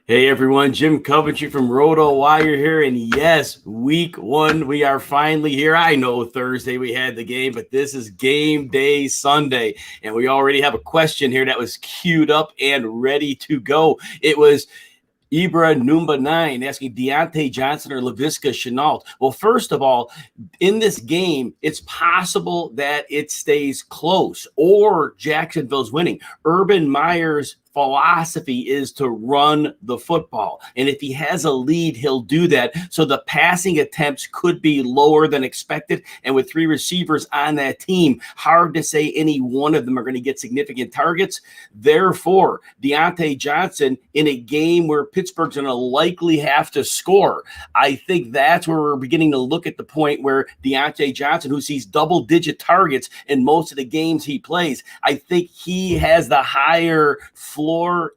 Hey everyone, Jim Coventry from RotoWire here, and yes, week one, we are finally here. I know Thursday we had the game, but this is game day Sunday, and we already have a question here that was queued up and ready to go. It was Ibra Numba 9 asking Dante Jackson or Laviska Shenault. Well, first of all, in this game, it's possible that it stays close or Jacksonville's winning. Urban Meyer's philosophy is to run the football. And if he has a lead, he'll do that. So the passing attempts could be lower than expected. And with three receivers on that team, hard to say any one of them are going to get significant targets. Therefore, Dante Jackson in a game where Pittsburgh's going to likely have to score, I think that's where we're beginning to look at the point where Dante Jackson, who sees double-digit targets in most of the games he plays, I think he has the higher floor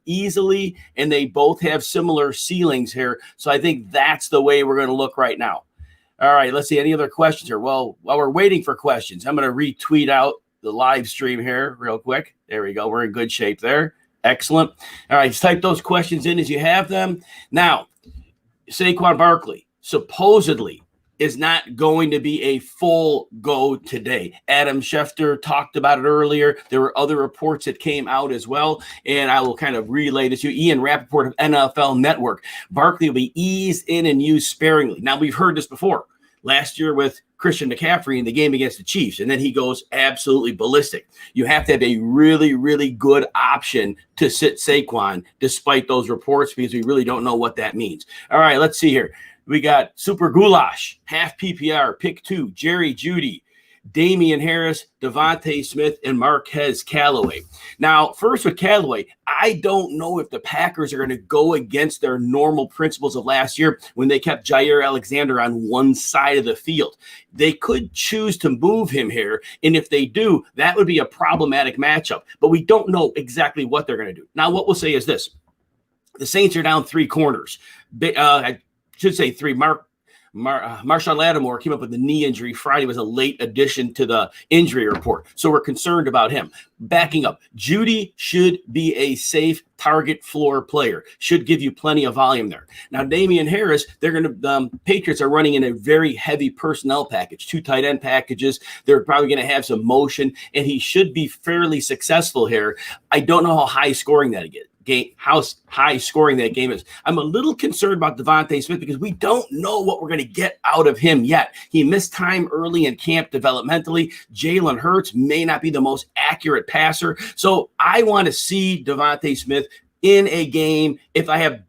easily, and they both have similar ceilings here. So I think that's the way we're going to look right now. All right, let's see. Any other questions here? Well, while we're waiting for questions, I'm going to retweet out the live stream here real quick. There we go. We're in good shape there. Excellent. All right, just type those questions in as you have them. Now, Saquon Barkley supposedly is not going to be a full go today. Adam Schefter talked about it earlier. There were other reports that came out as well, and I will kind of relay this to you. Ian Rappaport of NFL Network. Barkley will be eased in and used sparingly. Now, we've heard this before. Last year with Christian McCaffrey in the game against the Chiefs, and then he goes absolutely ballistic. You have to have a really, really good option to sit Saquon despite those reports because we really don't know what that means. All right, let's see here. We got Super Goulash, half PPR, pick 2, Jerry Jeudy, Damian Harris, Devontae Smith, and Marquez Callaway. Now, first with Callaway, I don't know if the Packers are going to go against their normal principles of last year when they kept Jair Alexander on one side of the field. They could choose to move him here, and if they do, that would be a problematic matchup. But we don't know exactly what they're going to do. Now, what we'll say is this. The Saints are down 3 corners. I should say 3. Marshawn Lattimore came up with a knee injury Friday, was a late addition to the injury report. So we're concerned about him. Backing up, Jeudy should be a safe target floor player, should give you plenty of volume there. Now, Damian Harris, Patriots are running in a very heavy personnel package, 2 tight end packages. They're probably going to have some motion, and he should be fairly successful here. I don't know how high scoring that how high scoring that game is. I'm a little concerned about Devontae Smith because we don't know what we're going to get out of him yet. He missed time early in camp developmentally. Jalen Hurts may not be the most accurate passer. So I want to see Devontae Smith in a game. If I have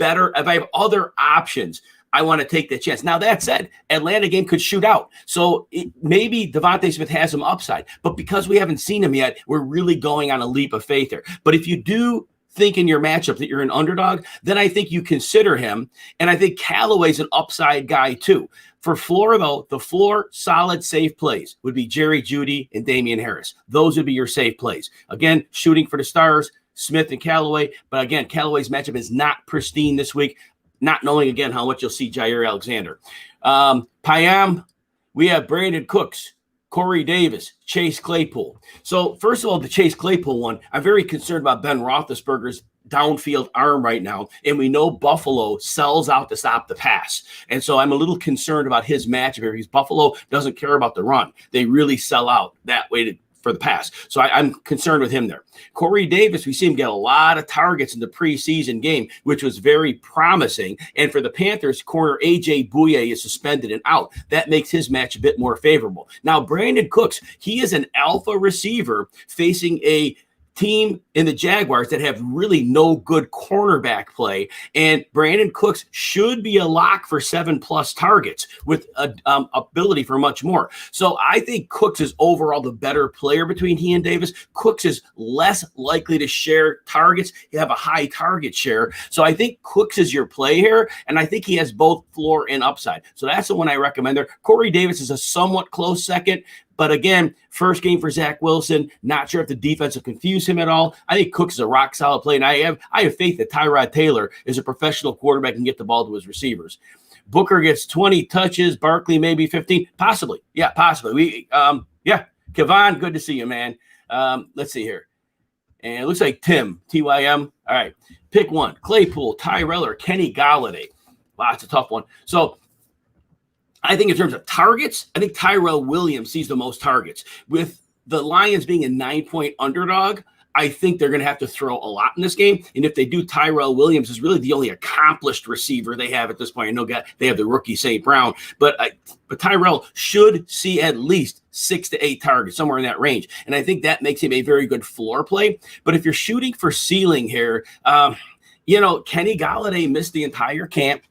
other options, I want to take the chance. Now, that said, Atlanta game could shoot out. So maybe Devontae Smith has some upside. But because we haven't seen him yet, we're really going on a leap of faith here. But if you do think in your matchup that you're an underdog, then I think you consider him. And I think Callaway's an upside guy too. For floor, though, the floor solid safe plays would be Jerry Jeudy and Damian Harris. Those would be your safe plays. Again, shooting for the stars, Smith and Callaway. But again, Callaway's matchup is not pristine this week, not knowing, again, how much you'll see Jair Alexander. Payam, we have Brandon Cooks, Corey Davis, Chase Claypool. So first of all, the Chase Claypool one, I'm very concerned about Ben Roethlisberger's downfield arm right now. And we know Buffalo sells out to stop the pass. And so I'm a little concerned about his matchup here because Buffalo doesn't care about the run. They really sell out that way for the pass. So I'm concerned with him there. Corey Davis, we see him get a lot of targets in the preseason game, which was very promising. And for the Panthers, corner A.J. Bouye is suspended and out. That makes his match a bit more favorable. Now, Brandon Cooks, he is an alpha receiver facing a team in the Jaguars that have really no good cornerback play, and Brandon Cooks should be a lock for 7+ targets with ability for much more. So I think Cooks is overall the better player between he and Davis. Cooks is less likely to share targets. You have a high target share. So I think Cooks is your play here, and I think he has both floor and upside. So that's the one I recommend there. Corey Davis is a somewhat close second. But again, first game for Zach Wilson, not sure if the defense will confuse him at all. I think Cooks is a rock-solid play, and I have faith that Tyrod Taylor is a professional quarterback and get the ball to his receivers. Booker gets 20 touches, Barkley maybe 15, possibly. Yeah, possibly. Kevon, good to see you, man. Let's see here. And it looks like Tim, T-Y-M. All right. Pick one. Claypool, Tyrell, or Kenny Galladay. Wow, it's a tough one. So I think in terms of targets, I think Tyrell Williams sees the most targets. With the Lions being a 9-point underdog, I think they're going to have to throw a lot in this game. And if they do, Tyrell Williams is really the only accomplished receiver they have at this point. I know they have the rookie St. Brown, but Tyrell should see at least 6 to 8 targets, somewhere in that range. And I think that makes him a very good floor play. But if you're shooting for ceiling here, Kenny Galladay missed the entire camp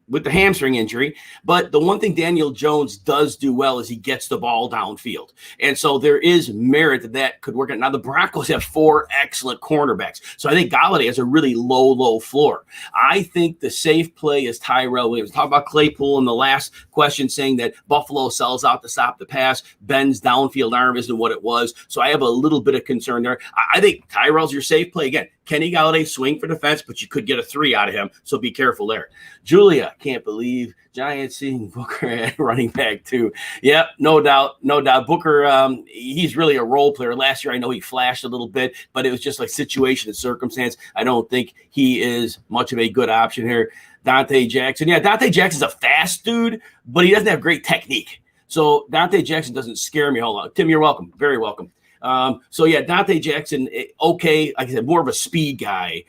with the hamstring injury. But the one thing Daniel Jones does do well is he gets the ball downfield. And so there is merit that could work out. Now, the Broncos have 4 excellent cornerbacks. So I think Galladay has a really low floor. I think the safe play is Tyrell Williams. Talk about Claypool in the last question saying that Buffalo sells out to stop the pass. Ben's downfield arm isn't what it was. So I have a little bit of concern there. I think Tyrell's your safe play. Again, Kenny Galladay, swing for defense, but you could get a 3 out of him, so be careful there. Julia, can't believe Giants seeing Booker at running back too. Yep, no doubt. Booker, he's really a role player. Last year, I know he flashed a little bit, but it was just like situation and circumstance. I don't think he is much of a good option here. Dante Jackson. Yeah, Dante Jackson's a fast dude, but he doesn't have great technique. So Dante Jackson doesn't scare me a whole lot. Tim, you're welcome. Very welcome. Dante Jackson, okay, like I said, more of a speed guy.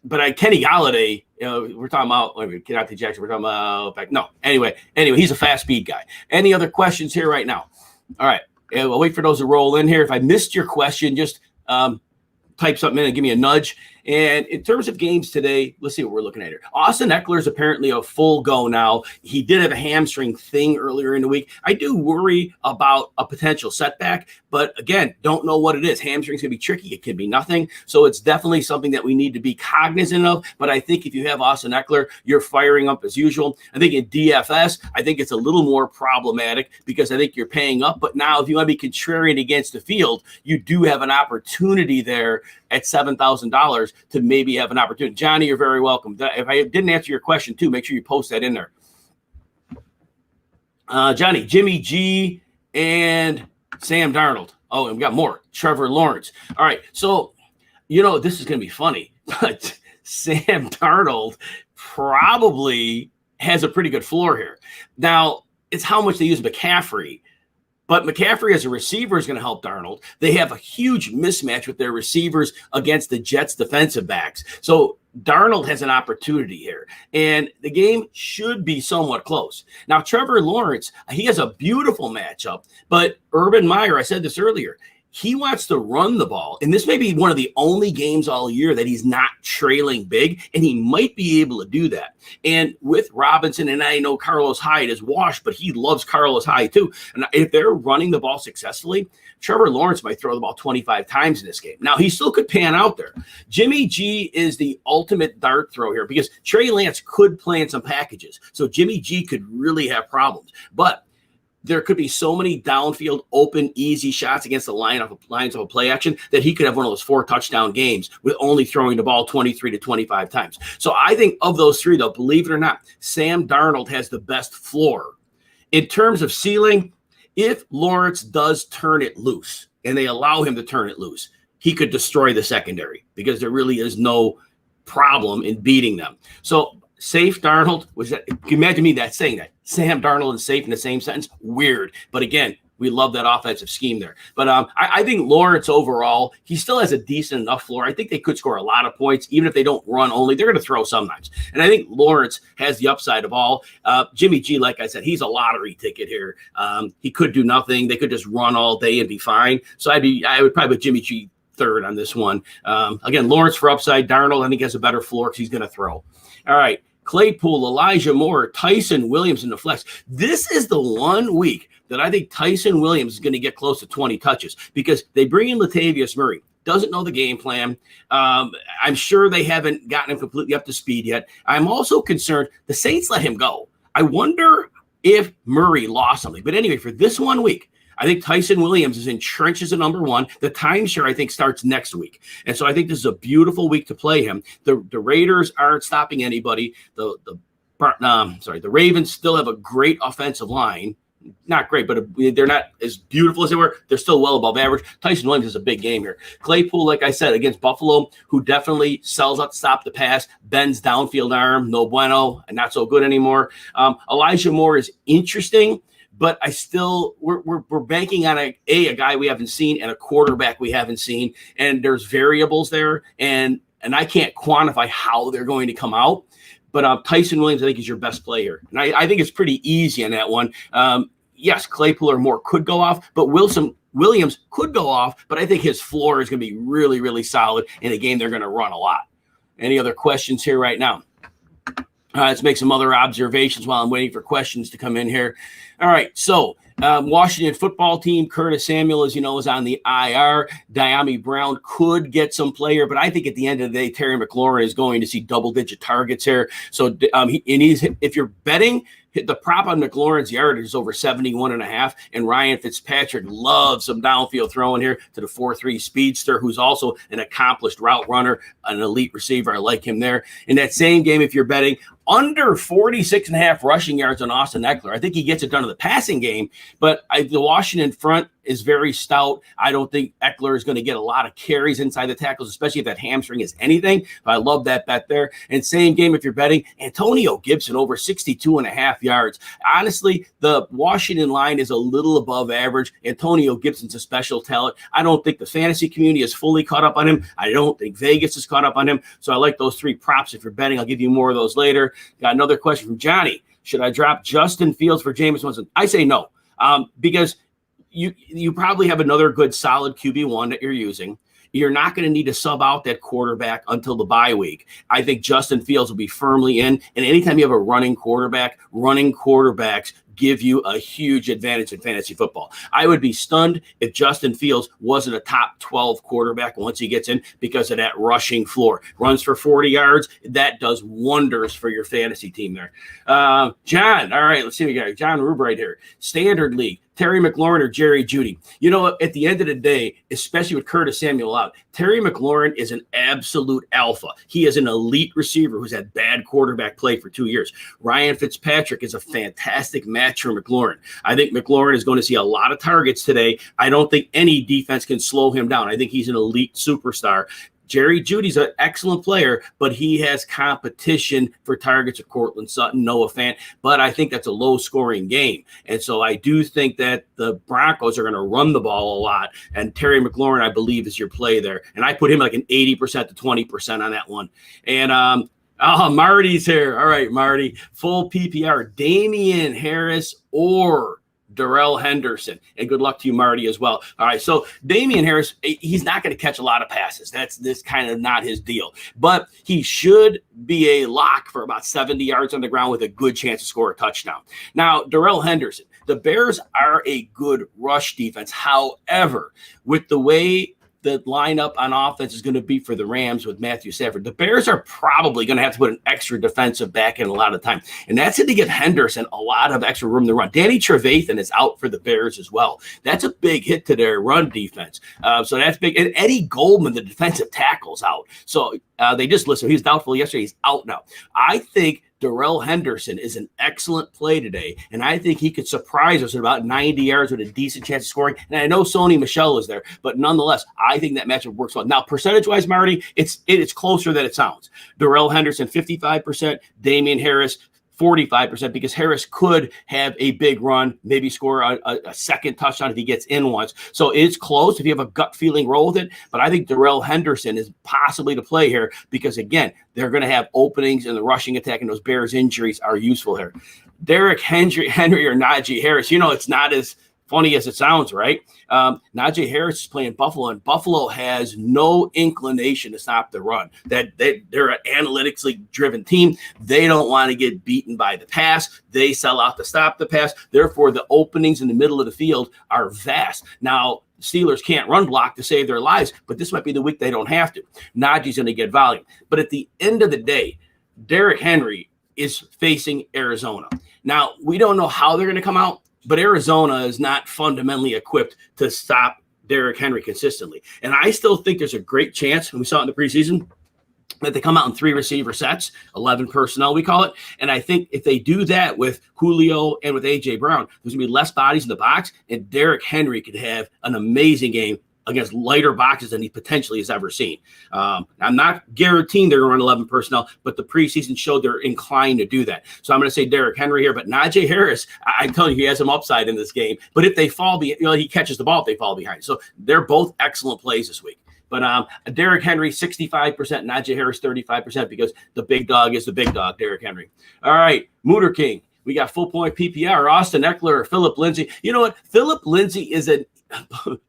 But Kenny Galladay, we're talking about Dante Jackson. We're talking about Anyway, he's a fast speed guy. Any other questions here right now? All right, we'll wait for those to roll in here. If I missed your question, just type something in and give me a nudge. And in terms of games today, let's see what we're looking at here. Austin Eckler is apparently a full go now. He did have a hamstring thing earlier in the week. I do worry about a potential setback, but again, don't know what it is. Hamstrings can be tricky. It can be nothing. So it's definitely something that we need to be cognizant of. But I think if you have Austin Eckler, you're firing up as usual. I think in DFS, I think it's a little more problematic because I think you're paying up. But now if you want to be contrarian against the field, you do have an opportunity there at $7,000 to maybe have an opportunity. Johnny, you're very welcome. If I didn't answer your question too, make sure you post that in there. Johnny, Jimmy G, and Sam Darnold. Oh, and we got more. Trevor Lawrence. All right. So, this is going to be funny, but Sam Darnold probably has a pretty good floor here. Now, it's how much they use McCaffrey. But McCaffrey as a receiver is going to help Darnold. They have a huge mismatch with their receivers against the Jets defensive backs. So Darnold has an opportunity here. And the game should be somewhat close. Now, Trevor Lawrence, he has a beautiful matchup. But Urban Meyer, I said this earlier, he wants to run the ball. And this may be one of the only games all year that he's not trailing big, and he might be able to do that. And with Robinson, and I know Carlos Hyde is washed, but he loves Carlos Hyde too. And if they're running the ball successfully, Trevor Lawrence might throw the ball 25 times in this game. Now, he still could pan out there. Jimmy G is the ultimate dart throw here because Trey Lance could play in some packages. So Jimmy G could really have problems. But there could be so many downfield, open, easy shots against the lines of a play action that he could have one of those 4 touchdown games with only throwing the ball 23 to 25 times. So I think of those 3, though, believe it or not, Sam Darnold has the best floor. In terms of ceiling, if Lawrence does turn it loose and they allow him to turn it loose, he could destroy the secondary because there really is no problem in beating them. So safe Darnold, can you imagine me saying that? Sam Darnold and safe in the same sentence? Weird. But again, we love that offensive scheme there. But I think Lawrence overall, he still has a decent enough floor. I think they could score a lot of points, even if they don't run only. They're going to throw sometimes. And I think Lawrence has the upside of all. Jimmy G, like I said, he's a lottery ticket here. He could do nothing. They could just run all day and be fine. So I would probably put Jimmy G third on this one. Again, Lawrence for upside. Darnold, I think, has a better floor because he's going to throw. All right. Claypool, Elijah Moore, Tyson Williams in the flex. This is the one week that I think Tyson Williams is going to get close to 20 touches because they bring in Latavius Murray. Doesn't know the game plan. I'm sure they haven't gotten him completely up to speed yet. I'm also concerned the Saints let him go. I wonder if Murray lost something. But anyway, for this 1 week, I think Tyson Williams is in trenches at number 1. The timeshare, I think, starts next week. And so I think this is a beautiful week to play him. The Raiders aren't stopping anybody. The Ravens still have a great offensive line. not great, but they're not as beautiful as they were. They're still well above average. Tyson Williams is a big game here. Claypool, like I said, against Buffalo, who definitely sells up to stop the pass, bends downfield arm, no bueno, and not so good anymore. Elijah Moore is interesting, but we're banking on a guy we haven't seen and a quarterback we haven't seen, and there's variables there, and I can't quantify how they're going to come out. But Tyson Williams, I think, is your best player. And I think it's pretty easy on that one. Yes, Claypool or Moore could go off, but Williams could go off. But I think his floor is going to be really, really solid in a game they're going to run a lot. Any other questions here right now? Let's make some other observations while I'm waiting for questions to come in here. All right, so Washington football team, Curtis Samuel, as you know, is on the IR. Diami Brown could get some player, but I think at the end of the day, Terry McLaurin is going to see double-digit targets here. So if you're betting, the prop on McLaurin's yardage is over 71.5, and Ryan Fitzpatrick loves some downfield throwing here to the 4.3 speedster, who's also an accomplished route runner, an elite receiver. I like him there. In that same game, if you're betting under 46.5 rushing yards on Austin Eckler, I think he gets it done in the passing game, but the Washington front is very stout. I don't think Eckler is going to get a lot of carries inside the tackles, especially if that hamstring is anything. But I love that bet there. And same game if you're betting, Antonio Gibson over 62.5 yards. Honestly, the Washington line is a little above average. Antonio Gibson's a special talent. I don't think the fantasy community is fully caught up on him. I don't think Vegas is caught up on him. So I like those three props if you're betting. I'll give you more of those later. Got another question from Johnny. Should I drop Justin Fields for Jameis Winston? I say no, because you probably have another good solid QB1 that you're using. You're not going to need to sub out that quarterback until the bye week. I think Justin Fields will be firmly in. And anytime you have a running quarterbacks give you a huge advantage in fantasy football. I would be stunned if Justin Fields wasn't a top 12 quarterback once he gets in because of that rushing floor. Runs for 40 yards. That does wonders for your fantasy team there. John, all right, let's see. We got John Rube right here. Standard League. Terry McLaurin or Jerry Jeudy. You know, at the end of the day, especially with Curtis Samuel out, Terry McLaurin is an absolute alpha. He is an elite receiver who's had bad quarterback play for 2 years. Ryan Fitzpatrick is a fantastic match for McLaurin. I think McLaurin is going to see a lot of targets today. I don't think any defense can slow him down. I think he's an elite superstar. Jerry Jeudy's an excellent player, but he has competition for targets of Cortland Sutton, Noah Fant. But I think that's a low-scoring game. And so I do think that the Broncos are going to run the ball a lot. And Terry McLaurin, I believe, is your play there. And I put him like an 80% to 20% on that one. And Marty's here. All right, Marty. Full PPR. Damian Harris or Darrell Henderson. And good luck to you, Marty, as well. All right, so Damian Harris, he's not going to catch a lot of passes. That's this kind of not his deal. But he should be a lock for about 70 yards on the ground with a good chance to score a touchdown. Now, Darrell Henderson, the Bears are a good rush defense. However, with the way the lineup on offense is going to be for the Rams with Matthew Stafford, the Bears are probably going to have to put an extra defensive back in a lot of time. And that's it to give Henderson a lot of extra room to run. Danny Trevathan is out for the Bears as well. That's a big hit to their run defense. So that's big. And Eddie Goldman, the defensive tackle's out. So they just listened. He was doubtful yesterday. He's out now. I think Darrell Henderson is an excellent play today, and I think he could surprise us at about 90 yards with a decent chance of scoring. And I know Sony Michel is there, but nonetheless, I think that matchup works well. Now, percentage-wise, Marty, it's closer than it sounds. Darrell Henderson, 55%, Damian Harris, 45%, because Harris could have a big run, maybe score a second touchdown if he gets in once. So it's close if you have a gut feeling, roll with it. But I think Darrell Henderson is possibly to play here because, again, they're going to have openings in the rushing attack, and those Bears injuries are useful here. Derrick Henry or Najee Harris, you know, it's not as funny as it sounds, right? Najee Harris is playing Buffalo, and Buffalo has no inclination to stop the run. They're an analytically driven team. They don't want to get beaten by the pass. They sell out to stop the pass. Therefore, the openings in the middle of the field are vast. Now, Steelers can't run block to save their lives, but this might be the week they don't have to. Najee's going to get volume. But at the end of the day, Derrick Henry is facing Arizona. Now, we don't know how they're going to come out, but Arizona is not fundamentally equipped to stop Derrick Henry consistently. And I still think there's a great chance, and we saw it in the preseason, that they come out in 3 receiver sets, 11 personnel, we call it. And I think if they do that with Julio and with A.J. Brown, there's going to be less bodies in the box, and Derrick Henry could have an amazing game against lighter boxes than he potentially has ever seen. I'm not guaranteeing they're going to run 11 personnel, but the preseason showed they're inclined to do that. So I'm going to say Derrick Henry here, but Najee Harris, I'm telling you, he has some upside in this game. But if they fall behind, he catches the ball if they fall behind. So they're both excellent plays this week. But Derrick Henry, 65%, Najee Harris, 35%, because the big dog is the big dog, Derrick Henry. All right, Mooter King. We got full point PPR, Austin Eckler, or Phillip Lindsay. You know what? Phillip Lindsay is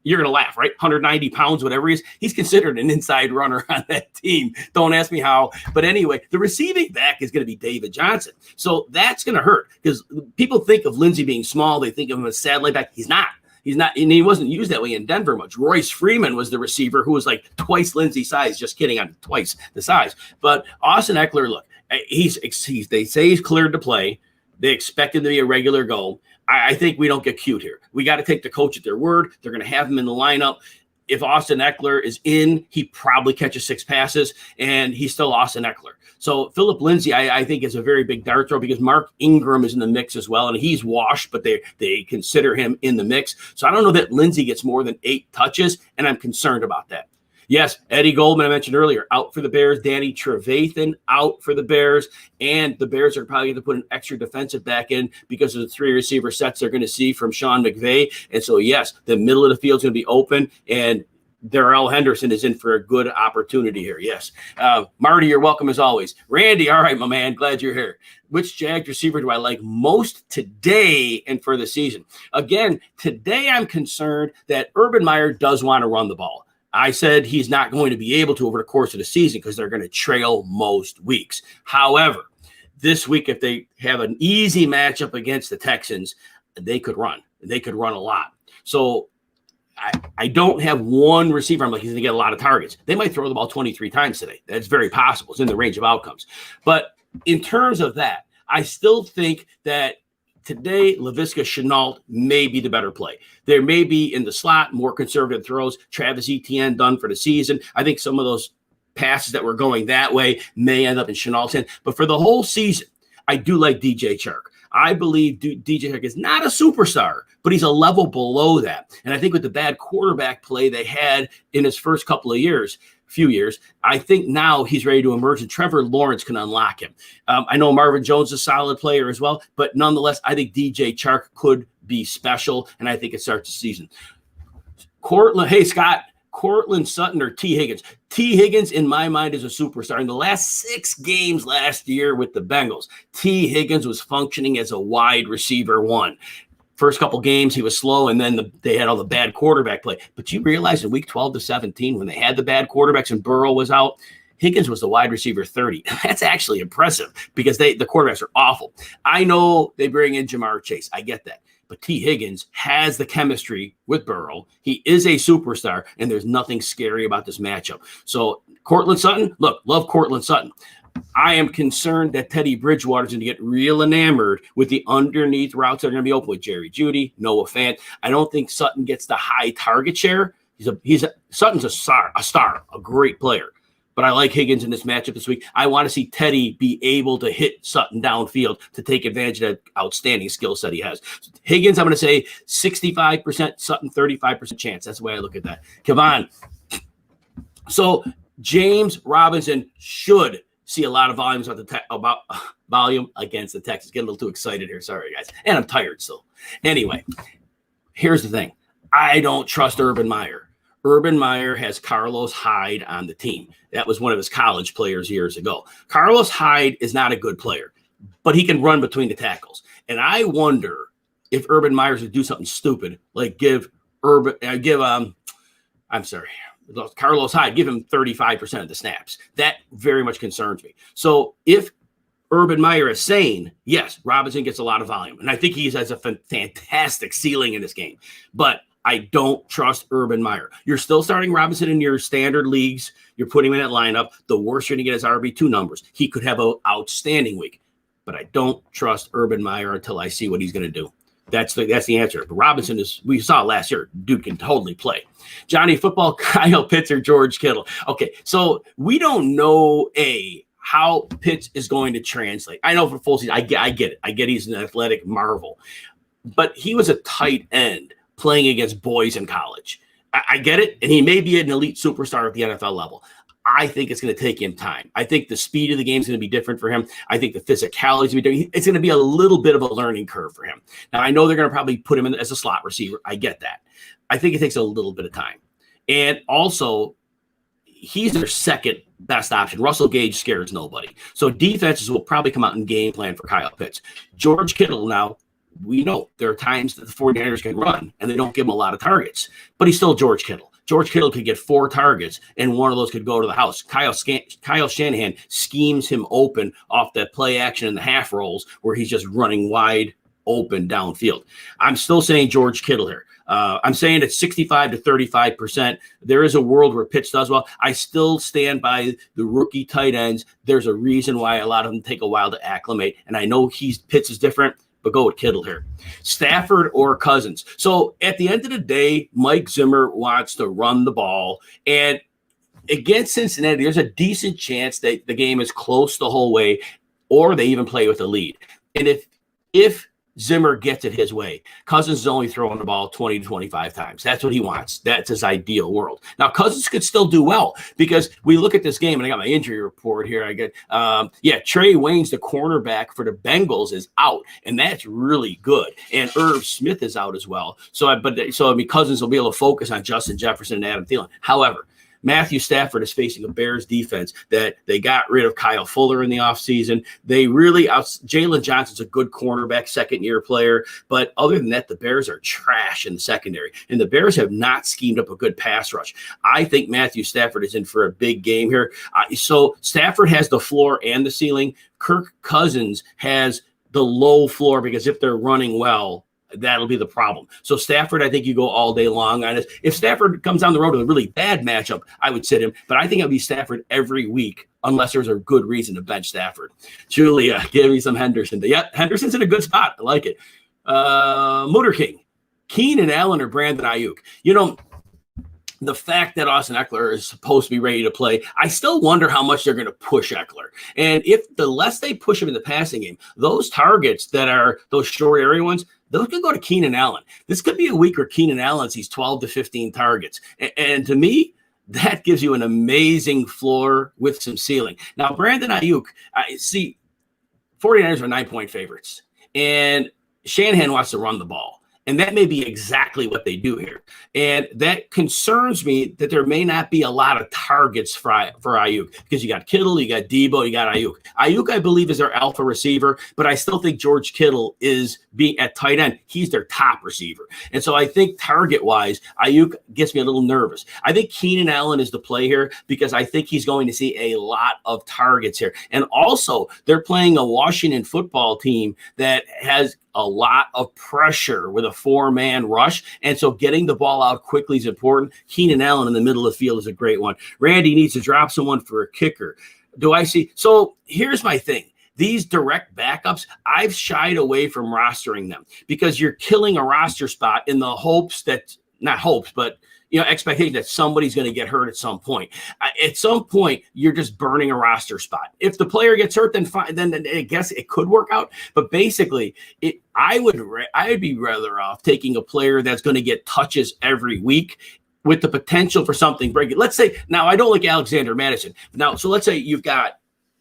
you're going to laugh, right? 190 pounds, whatever he is. He's considered an inside runner on that team. Don't ask me how. But anyway, the receiving back is going to be David Johnson. So that's going to hurt because people think of Lindsay being small. They think of him as satellite back. He's not. He's not, and he wasn't used that way in Denver much. Royce Freeman was the receiver who was like twice Lindsay's size. Just kidding, on twice the size. But Austin Eckler, look, they say he's cleared to play. They expect him to be a regular go. I think we don't get cute here. We got to take the coach at their word. They're going to have him in the lineup. If Austin Eckler is in, he probably catches 6 passes, and he's still Austin Eckler. So Phillip Lindsay, I think, is a very big dart throw because Mark Ingram is in the mix as well, and he's washed, but they consider him in the mix. So I don't know that Lindsay gets more than 8 touches, and I'm concerned about that. Yes, Eddie Goldman, I mentioned earlier, out for the Bears. Danny Trevathan out for the Bears. And the Bears are probably going to put an extra defensive back in because of the 3 receiver sets they're going to see from Sean McVay. And so, yes, the middle of the field is going to be open. And Darrell Henderson is in for a good opportunity here. Yes. Marty, you're welcome as always. Randy, all right, my man. Glad you're here. Which Jags receiver do I like most today and for the season? Again, today I'm concerned that Urban Meyer does want to run the ball. I said he's not going to be able to over the course of the season because they're going to trail most weeks. However, this week, if they have an easy matchup against the Texans, they could run. They could run a lot. So I don't have one receiver. I'm like, he's going to get a lot of targets. They might throw the ball 23 times today. That's very possible. It's in the range of outcomes. But in terms of that, I still think that today, Laviska Shenault may be the better play. There may be in the slot more conservative throws. Travis Etienne done for the season. I think some of those passes that were going that way may end up in Shenault's hand. But for the whole season, I do like DJ Chark. I believe DJ Chark is not a superstar, but he's a level below that. And I think with the bad quarterback play they had in his first few years, I think now he's ready to emerge, and Trevor Lawrence can unlock him. I know Marvin Jones is a solid player as well, but nonetheless, I think DJ Chark could be special, and I think it starts the season. Cortland Sutton or T. Higgins. T. Higgins, in my mind, is a superstar. In the last 6 games last year with the Bengals, T. Higgins was functioning as a wide receiver 1. First couple games, he was slow, and then they had all the bad quarterback play. But you realize in week 12 to 17, when they had the bad quarterbacks and Burrow was out, Higgins was the wide receiver 30. That's actually impressive because the quarterbacks are awful. I know they bring in Jamar Chase. I get that. But T. Higgins has the chemistry with Burrow. He is a superstar, and there's nothing scary about this matchup. So Cortland Sutton, look, love Cortland Sutton. I am concerned that Teddy Bridgewater is going to get real enamored with the underneath routes that are going to be open with Jerry Jeudy, Noah Fant. I don't think Sutton gets the high target share. Sutton's a star, a great player. But I like Higgins in this matchup this week. I want to see Teddy be able to hit Sutton downfield to take advantage of that outstanding skill set he has. Higgins, I'm going to say 65%, Sutton 35% chance. That's the way I look at that. Come on. So James Robinson should see a lot of volumes about volume against the Texans. Get a little too excited here. Sorry, guys. And I'm tired still. Anyway, here's the thing. I don't trust Urban Meyer. Urban Meyer has Carlos Hyde on the team. That was one of his college players years ago. Carlos Hyde is not a good player, but he can run between the tackles. And I wonder if Urban Meyer would do something stupid, like Carlos Hyde, give him 35% of the snaps. That very much concerns me. So if Urban Meyer is sane, yes, Robinson gets a lot of volume. And I think he has a fantastic ceiling in this game. But I don't trust Urban Meyer. You're still starting Robinson in your standard leagues. You're putting him in that lineup. The worst you're going to get is RB2 numbers. He could have an outstanding week. But I don't trust Urban Meyer until I see what he's going to do. That's the answer. But Robinson we saw last year, dude can totally play. Johnny Football, Kyle Pitts or George Kittle. Okay, so we don't know how Pitts is going to translate. I know for full season, I get it. I get he's an athletic marvel, but he was a tight end playing against boys in college. I get it, and he may be an elite superstar at the NFL level. I think it's going to take him time. I think the speed of the game is going to be different for him. I think the physicality is going to be different. It's going to be a little bit of a learning curve for him. Now, I know they're going to probably put him in as a slot receiver. I get that. I think it takes a little bit of time. And also, he's their second best option. Russell Gage scares nobody. So defenses will probably come out and game plan for Kyle Pitts. George Kittle, now, we know there are times that the 49ers can run, and they don't give him a lot of targets. But he's still George Kittle. George Kittle could get 4 targets, and one of those could go to the house. Kyle Shanahan schemes him open off that play action in the half rolls where he's just running wide open downfield. I'm still saying George Kittle here. I'm saying it's 65 to 35%. There is a world where Pitts does well. I still stand by the rookie tight ends. There's a reason why a lot of them take a while to acclimate, and I know Pitts is different, but go with Kittle here. Stafford or Cousins. So at the end of the day, Mike Zimmer wants to run the ball. And against Cincinnati, there's a decent chance that the game is close the whole way, or they even play with a lead. And if Zimmer gets it his way, Cousins is only throwing the ball 20 to 25 times. That's what he wants. That's his ideal world. Now, Cousins could still do well because we look at this game, and I got my injury report here. I get, Trey Waynes, the cornerback for the Bengals, is out, and that's really good. And Irv Smith is out as well. So Cousins will be able to focus on Justin Jefferson and Adam Thielen. However, Matthew Stafford is facing a Bears defense that they got rid of Kyle Fuller in the offseason. Jalen Johnson's a good cornerback, second-year player. But other than that, the Bears are trash in the secondary. And the Bears have not schemed up a good pass rush. I think Matthew Stafford is in for a big game here. So Stafford has the floor and the ceiling. Kirk Cousins has the low floor because if they're running well, that'll be the problem. So Stafford, I think you go all day long on it. If Stafford comes down the road with a really bad matchup, I would sit him. But I think it'll be Stafford every week unless there's a good reason to bench Stafford. Julia, give me some Henderson. Yeah, Henderson's in a good spot. I like it. Motor King, Keenan Allen or Brandon Ayuk. You know, the fact that Austin Eckler is supposed to be ready to play, I still wonder how much they're going to push Eckler. And if the less they push him in the passing game, those targets that are those short area ones, those could go to Keenan Allen. This could be a week where Keenan Allen sees 12 to 15 targets. And to me, that gives you an amazing floor with some ceiling. Now, Brandon Ayuk, 49ers are 9-point favorites. And Shanahan wants to run the ball. And that may be exactly what they do here. And that concerns me that there may not be a lot of targets for Ayuk because you got Kittle, you got Debo, you got Ayuk. Ayuk, I believe, is their alpha receiver, but I still think George Kittle is being at tight end. He's their top receiver. And so I think target-wise, Ayuk gets me a little nervous. I think Keenan Allen is the play here because I think he's going to see a lot of targets here. And also, they're playing a Washington football team that has a lot of pressure with a 4-man rush. And so getting the ball out quickly is important. Keenan Allen in the middle of the field is a great one. Randy needs to drop someone for a kicker. So here's my thing. These direct backups, I've shied away from rostering them because you're killing a roster spot in the hopes that, not hopes, but expectation that somebody's going to get hurt at some point. At some point, you're just burning a roster spot. If the player gets hurt, then fine. Then I guess it could work out. But basically, I would be rather off taking a player that's going to get touches every week with the potential for something breaking. Let's say now I don't like Alexander Madison. Now, so let's say you've got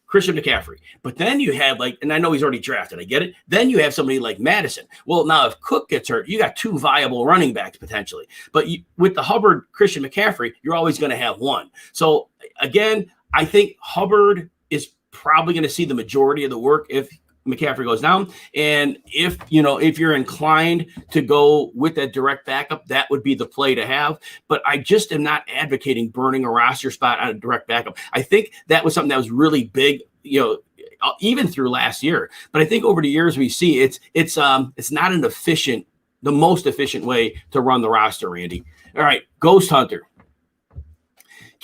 Christian McCaffrey. But then you have and I know he's already drafted, I get it. Then you have somebody like Madison. Well, now if Cook gets hurt, you got 2 viable running backs potentially. But with the Hubbard, Christian McCaffrey, you're always going to have one. So again, I think Hubbard is probably going to see the majority of the work if McCaffrey goes down. And if you're inclined to go with that direct backup, that would be the play to have. But I just am not advocating burning a roster spot on a direct backup. I think that was something that was really big, even through last year. But I think over the years we see it's not the most efficient way to run the roster, Randy. All right, Ghost Hunter.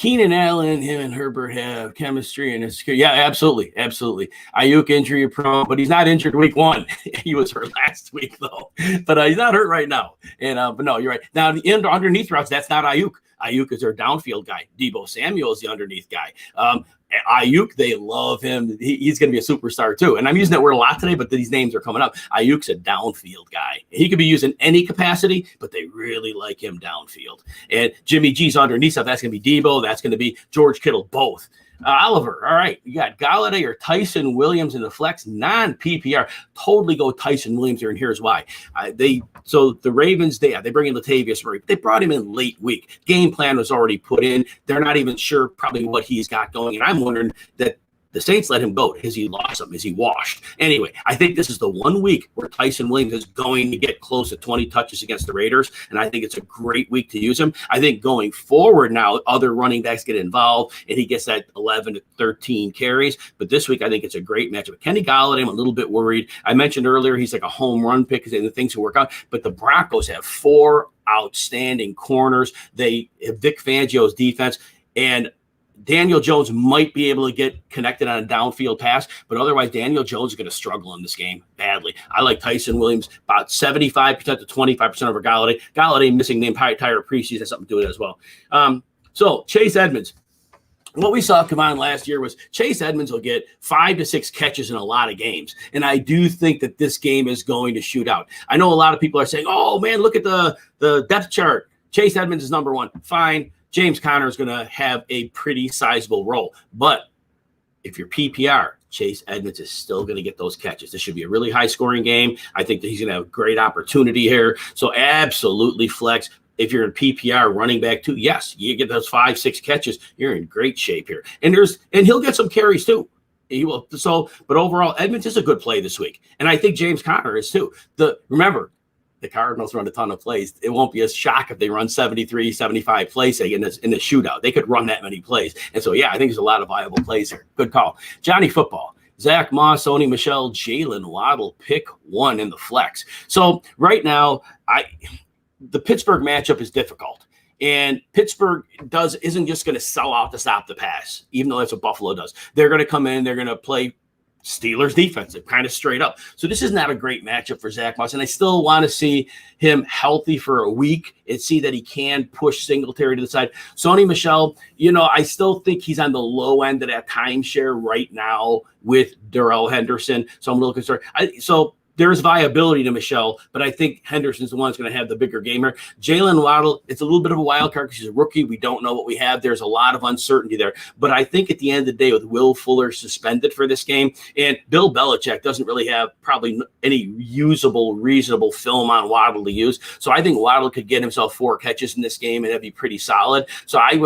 Keenan Allen, him and Herbert have chemistry, and it's yeah, absolutely. Ayuk injury prone, but he's not injured week 1. He was hurt last week though, but he's not hurt right now. And but no, you're right. Now the underneath routes, that's not Ayuk. Ayuk is their downfield guy. Debo Samuel is the underneath guy. Ayuk, they love him. He's going to be a superstar too. And I'm using that word a lot today, but these names are coming up. Ayuk's a downfield guy. He could be used in any capacity, but they really like him downfield. And Jimmy G's underneath stuff. That's going to be Debo. That's going to be George Kittle, both. Oliver, all right, you got Galladay or Tyson Williams in the flex, non-PPR. Totally go Tyson Williams here, and here's why. So the Ravens, they bring in Latavius Murray. They brought him in late week. Game plan was already put in. They're not even sure probably what he's got going, and I'm wondering that the Saints let him go. Has he lost him? Is he washed? Anyway, I think this is the 1 week where Tyson Williams is going to get close to 20 touches against the Raiders, and I think it's a great week to use him. I think going forward now, other running backs get involved, and he gets that 11 to 13 carries. But this week, I think it's a great matchup. Kenny Galladay, I'm a little bit worried. I mentioned earlier he's like a home run pick and the things will work out, but the Broncos have 4 outstanding corners. They have Vic Fangio's defense, and Daniel Jones might be able to get connected on a downfield pass, but otherwise Daniel Jones is going to struggle in this game badly. I like Tyson Williams about 75% to 25% over Galladay. Galladay missing the entire preseason has something to do with it as well. So Chase Edmonds. What we saw come on last year was Chase Edmonds will get 5 to 6 catches in a lot of games. And I do think that this game is going to shoot out. I know a lot of people are saying, oh, man, look at the depth chart. Chase Edmonds is number 1. Fine. James Conner is going to have a pretty sizable role. But if you're PPR, Chase Edmonds is still going to get those catches. This should be a really high-scoring game. I think that he's going to have a great opportunity here. So absolutely flex. If you're in PPR running back too, yes, you get those 5, 6 catches. You're in great shape here. And he'll get some carries too. He will. So, but overall, Edmonds is a good play this week. And I think James Conner is too. Remember, the Cardinals run a ton of plays. It won't be a shock if they run 73, 75 plays in the shootout. They could run that many plays. And so, yeah, I think there's a lot of viable plays here. Good call. Johnny Football, Zach Moss, Sony Michel, Jalen Waddle, pick 1 in the flex. So right now, the Pittsburgh matchup is difficult. And Pittsburgh isn't just going to sell out to stop the pass, even though that's what Buffalo does. They're going to come in, they're going to play Steelers defensive, kind of straight up. So this is not a great matchup for Zach Moss, and I still want to see him healthy for a week and see that he can push Singletary to the side. Sony Michel, I still think he's on the low end of that timeshare right now with Darrell Henderson, so I'm a little concerned. So there's viability to Michelle, but I think Henderson's the one that's going to have the bigger gamer. Jalen Waddle, it's a little bit of a wild card because he's a rookie. We don't know what we have. There's a lot of uncertainty there. But I think at the end of the day, with Will Fuller suspended for this game, and Bill Belichick doesn't really have probably any usable, reasonable film on Waddle to use. So I think Waddle could get himself 4 catches in this game, and that'd be pretty solid. So I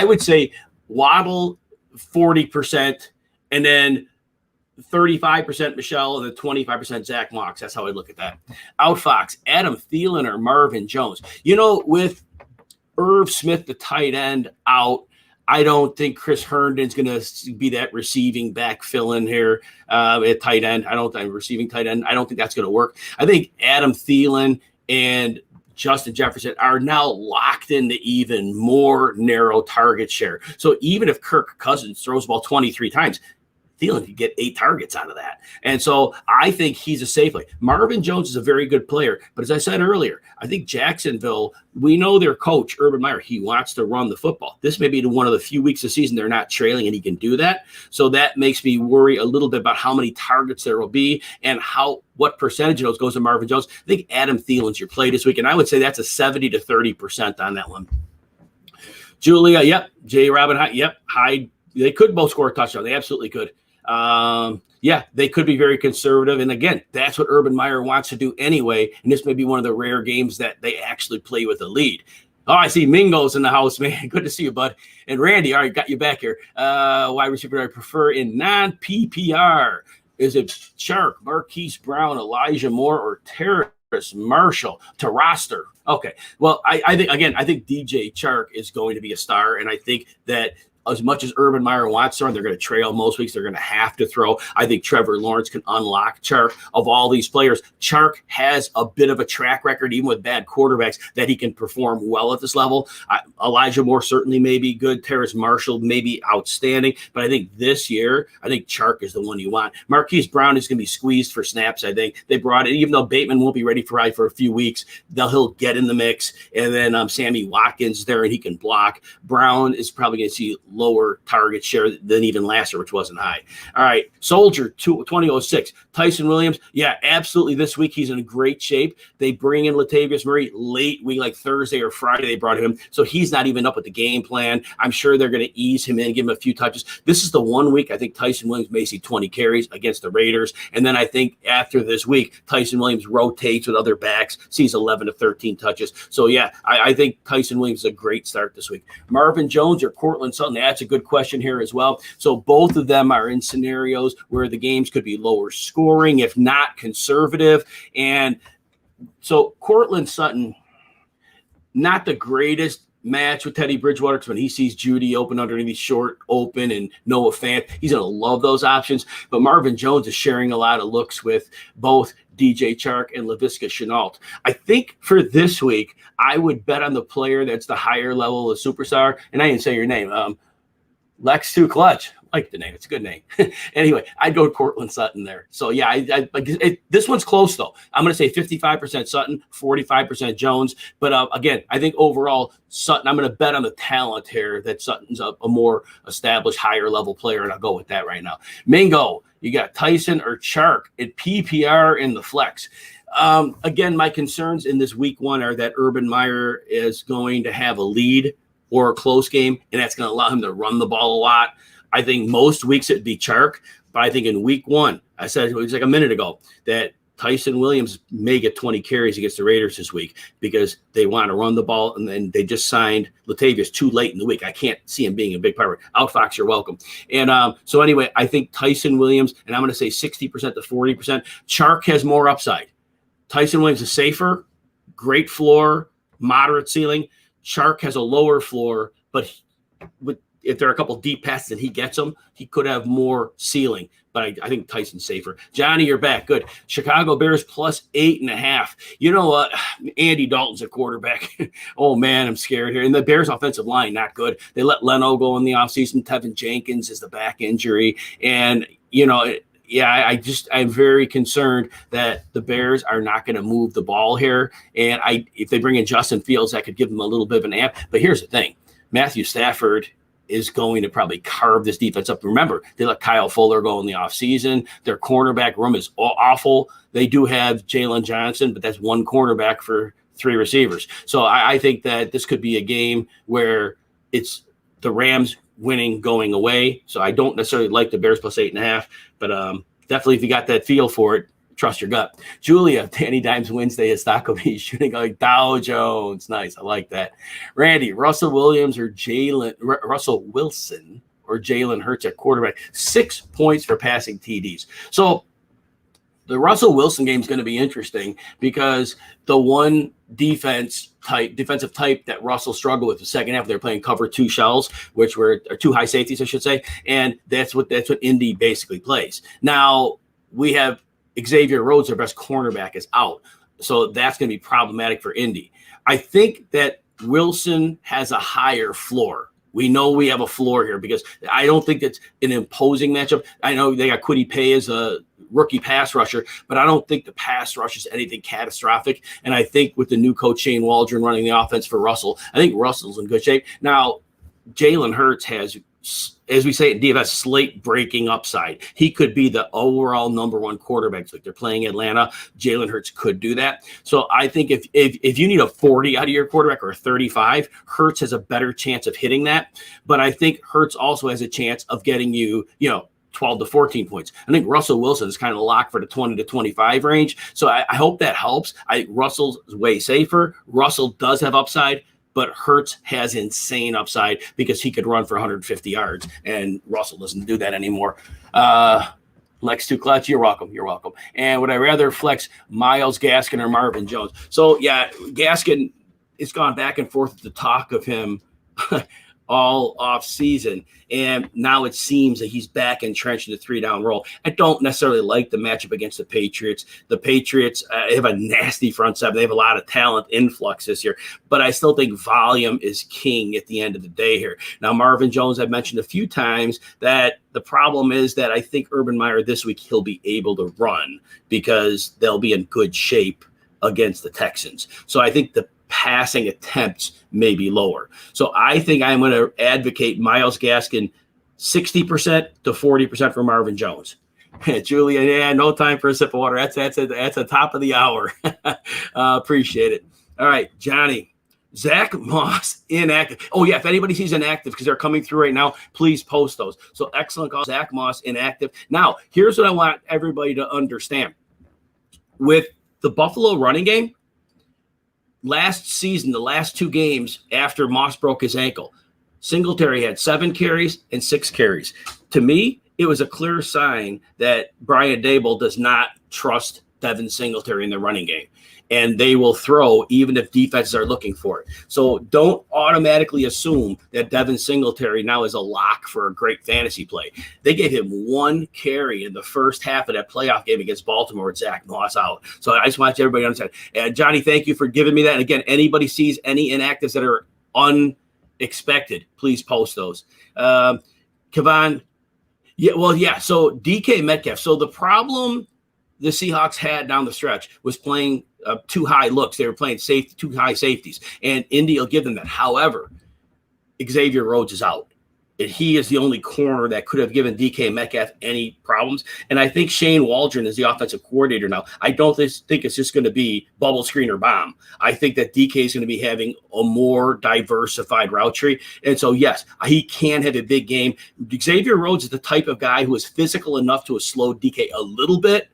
would say Waddle 40%, and then 35% Michelle and then 25% Zach Mox. That's how I look at that. Outfox, Adam Thielen or Marvin Jones. With Irv Smith, the tight end, out, I don't think Chris Herndon's going to be that receiving back fill-in here at tight end. Receiving tight end. I don't think that's going to work. I think Adam Thielen and Justin Jefferson are now locked into even more narrow target share. So even if Kirk Cousins throws the ball 23 times, Thielen could get 8 targets out of that. And so I think he's a safe play. Marvin Jones is a very good player. But as I said earlier, I think Jacksonville, we know their coach, Urban Meyer, he wants to run the football. This may be one of the few weeks of the season they're not trailing and he can do that. So that makes me worry a little bit about how many targets there will be and what percentage of those goes to Marvin Jones. I think Adam Thielen's your play this week. And I would say that's a 70 to 30% on that one. Julia, yep. J. Robin, yep. Hyde. They could both score a touchdown. They absolutely could. They could be very conservative. And again, that's what Urban Meyer wants to do anyway. And this may be one of the rare games that they actually play with a lead. Oh, I see Mingo's in the house, man. Good to see you, bud. And Randy, all right, got you back here. Wide receiver I prefer in non-PPR. Is it Chark, Marquise Brown, Elijah Moore, or Terrace Marshall to roster? Okay. Well, I think DJ Chark is going to be a star. And I think that as much as Urban Meyer wants to run, they're going to trail most weeks. They're going to have to throw. I think Trevor Lawrence can unlock Chark. Of all these players, Chark has a bit of a track record, even with bad quarterbacks, that he can perform well at this level. Elijah Moore certainly may be good. Terrace Marshall may be outstanding. But I think this year, I think Chark is the one you want. Marquise Brown is going to be squeezed for snaps, I think. They brought it, even though Bateman won't be ready for a few weeks, he'll get in the mix. And then Sammy Watkins there, and he can block. Brown is probably going to see lower target share than even last year, which wasn't high. All right, Soldier 2006. Tyson Williams, yeah, absolutely. This week he's in great shape. They bring in Latavius Murray late week, like Thursday or Friday. They brought him, so he's not even up with the game plan. I'm sure they're going to ease him in, give him a few touches. This is the 1 week I think Tyson Williams may see 20 carries against the Raiders, and then I think after this week, Tyson Williams rotates with other backs, sees 11 to 13 touches. So yeah, I think Tyson Williams is a great start this week. Marvin Jones or Cortland Sutton, that's a good question here as well. So both of them are in scenarios where the games could be lower scoring, if not conservative. And so Cortland Sutton, not the greatest match with Teddy Bridgewater, because when he sees Judy open underneath short open and Noah Fant, he's going to love those options. But Marvin Jones is sharing a lot of looks with both DJ Chark and Laviska Shenault. I think for this week, I would bet on the player that's the higher level of superstar. And I didn't say your name. Lex Too Clutch. I like the name. It's a good name. Anyway, I'd go Cortland Sutton there. So, yeah, this one's close, though. I'm going to say 55% Sutton, 45% Jones. But, again, I think overall Sutton, I'm going to bet on the talent here that Sutton's a more established, higher-level player, and I'll go with that right now. Mingo, you got Tyson or Chark at PPR in the flex. Again, my concerns in this week one are that Urban Meyer is going to have a lead or a close game, and that's going to allow him to run the ball a lot. I think most weeks it'd be Chark, but I think in week one, I said it was like a minute ago, that Tyson Williams may get 20 carries against the Raiders this week because they want to run the ball, and then they just signed Latavius too late in the week. I can't see him being a big part of it. Outfox, you're welcome. And so anyway, I think Tyson Williams, and I'm going to say 60% to 40%. Chark has more upside. Tyson Williams is safer, great floor, moderate ceiling. Chark has a lower floor, but if there are a couple deep passes and he gets them, he could have more ceiling. But I think Tyson's safer. Johnny, you're back. Good. Chicago Bears plus 8.5. You know what? Andy Dalton's a quarterback. Oh, man, I'm scared here. And the Bears' offensive line, not good. They let Leno go in the offseason. Tevin Jenkins is the back injury. And, you know, yeah, I'm very concerned that the Bears are not going to move the ball here. And if they bring in Justin Fields, that could give them a little bit of an amp. But here's the thing. Matthew Stafford is going to probably carve this defense up. Remember, they let Kyle Fuller go in the offseason. Their cornerback room is awful. They do have Jalen Johnson, but that's one cornerback for three receivers. So I think that this could be a game where it's the Rams winning going away. So I don't necessarily like the Bears plus 8.5, but definitely if you got that feel for it, trust your gut. Julia, Danny Dimes Wednesday at Stockleby shooting like Dow Jones. Nice. I like that. Randy, Russell Wilson or Jalen Hurts at quarterback. 6 points for passing TDs. So the Russell Wilson game is going to be interesting because the one defensive type that Russell struggled with the second half, they're playing cover two shells, which were two high safeties, I should say. And that's what Indy basically plays. Now we have Xavier Rhodes, their best cornerback, is out. So that's going to be problematic for Indy. I think that Wilson has a higher floor. We know we have a floor here because I don't think that's an imposing matchup. I know they got Kwity Paye as a rookie pass rusher, but I don't think the pass rush is anything catastrophic. And I think with the new coach Shane Waldron running the offense for Russell, I think Russell's in good shape. Now, Jalen Hurts has, as we say at DFS, slate breaking upside. He could be the overall number one quarterback. Like they're playing Atlanta, Jalen Hurts could do that. So I think if you need a 40 out of your quarterback or a 35, Hurts has a better chance of hitting that. But I think Hurts also has a chance of getting you, 12 to 14 points. I think Russell Wilson is kind of locked for the 20 to 25 range. So I hope that helps. Russell's way safer. Russell does have upside, but Hurts has insane upside because he could run for 150 yards, and Russell doesn't do that anymore. Lex Too Clutch, you're welcome. You're welcome. And would I rather flex Myles Gaskin or Marvin Jones? So, yeah, Gaskin, it's gone back and forth with the talk of him all off season, and now it seems that he's back entrenched in the 3-down role. I don't necessarily like the matchup against the Patriots. The Patriots have a nasty front seven. They have a lot of talent influx this year, but I still think volume is king at the end of the day here. Now, Marvin Jones, I've mentioned a few times that the problem is that I think Urban Meyer this week, he'll be able to run because they'll be in good shape against the Texans. So I think the passing attempts may be lower. So I think I'm going to advocate Myles Gaskin 60% to 40% for Marvin Jones. Julia, yeah, no time for a sip of water. That's the top of the hour. Appreciate it. All right, Johnny. Zach Moss inactive. Oh, yeah, if anybody sees inactive because they're coming through right now, please post those. So excellent call. Zach Moss inactive. Now, here's what I want everybody to understand. With the Buffalo running game, last season, the last 2 games after Moss broke his ankle, Singletary had 7 carries and 6 carries. To me, it was a clear sign that Brian Daboll does not trust Devin Singletary in the running game. And they will throw even if defenses are looking for it. So don't automatically assume that Devin Singletary now is a lock for a great fantasy play. They gave him 1 carry in the first half of that playoff game against Baltimore with Zach Moss out. So I just want everybody to understand. And Johnny, thank you for giving me that. And again, anybody sees any inactives that are unexpected, please post those. Kevon, yeah. So DK Metcalf. So the problem the Seahawks had down the stretch was playing too high looks. They were playing too high safeties, and Indy will give them that. However, Xavier Rhodes is out, and he is the only corner that could have given DK Metcalf any problems. And I think Shane Waldron is the offensive coordinator now. I don't think it's just going to be bubble screen or bomb. I think that DK is going to be having a more diversified route tree. And so, yes, he can have a big game. Xavier Rhodes is the type of guy who is physical enough to slow DK a little bit.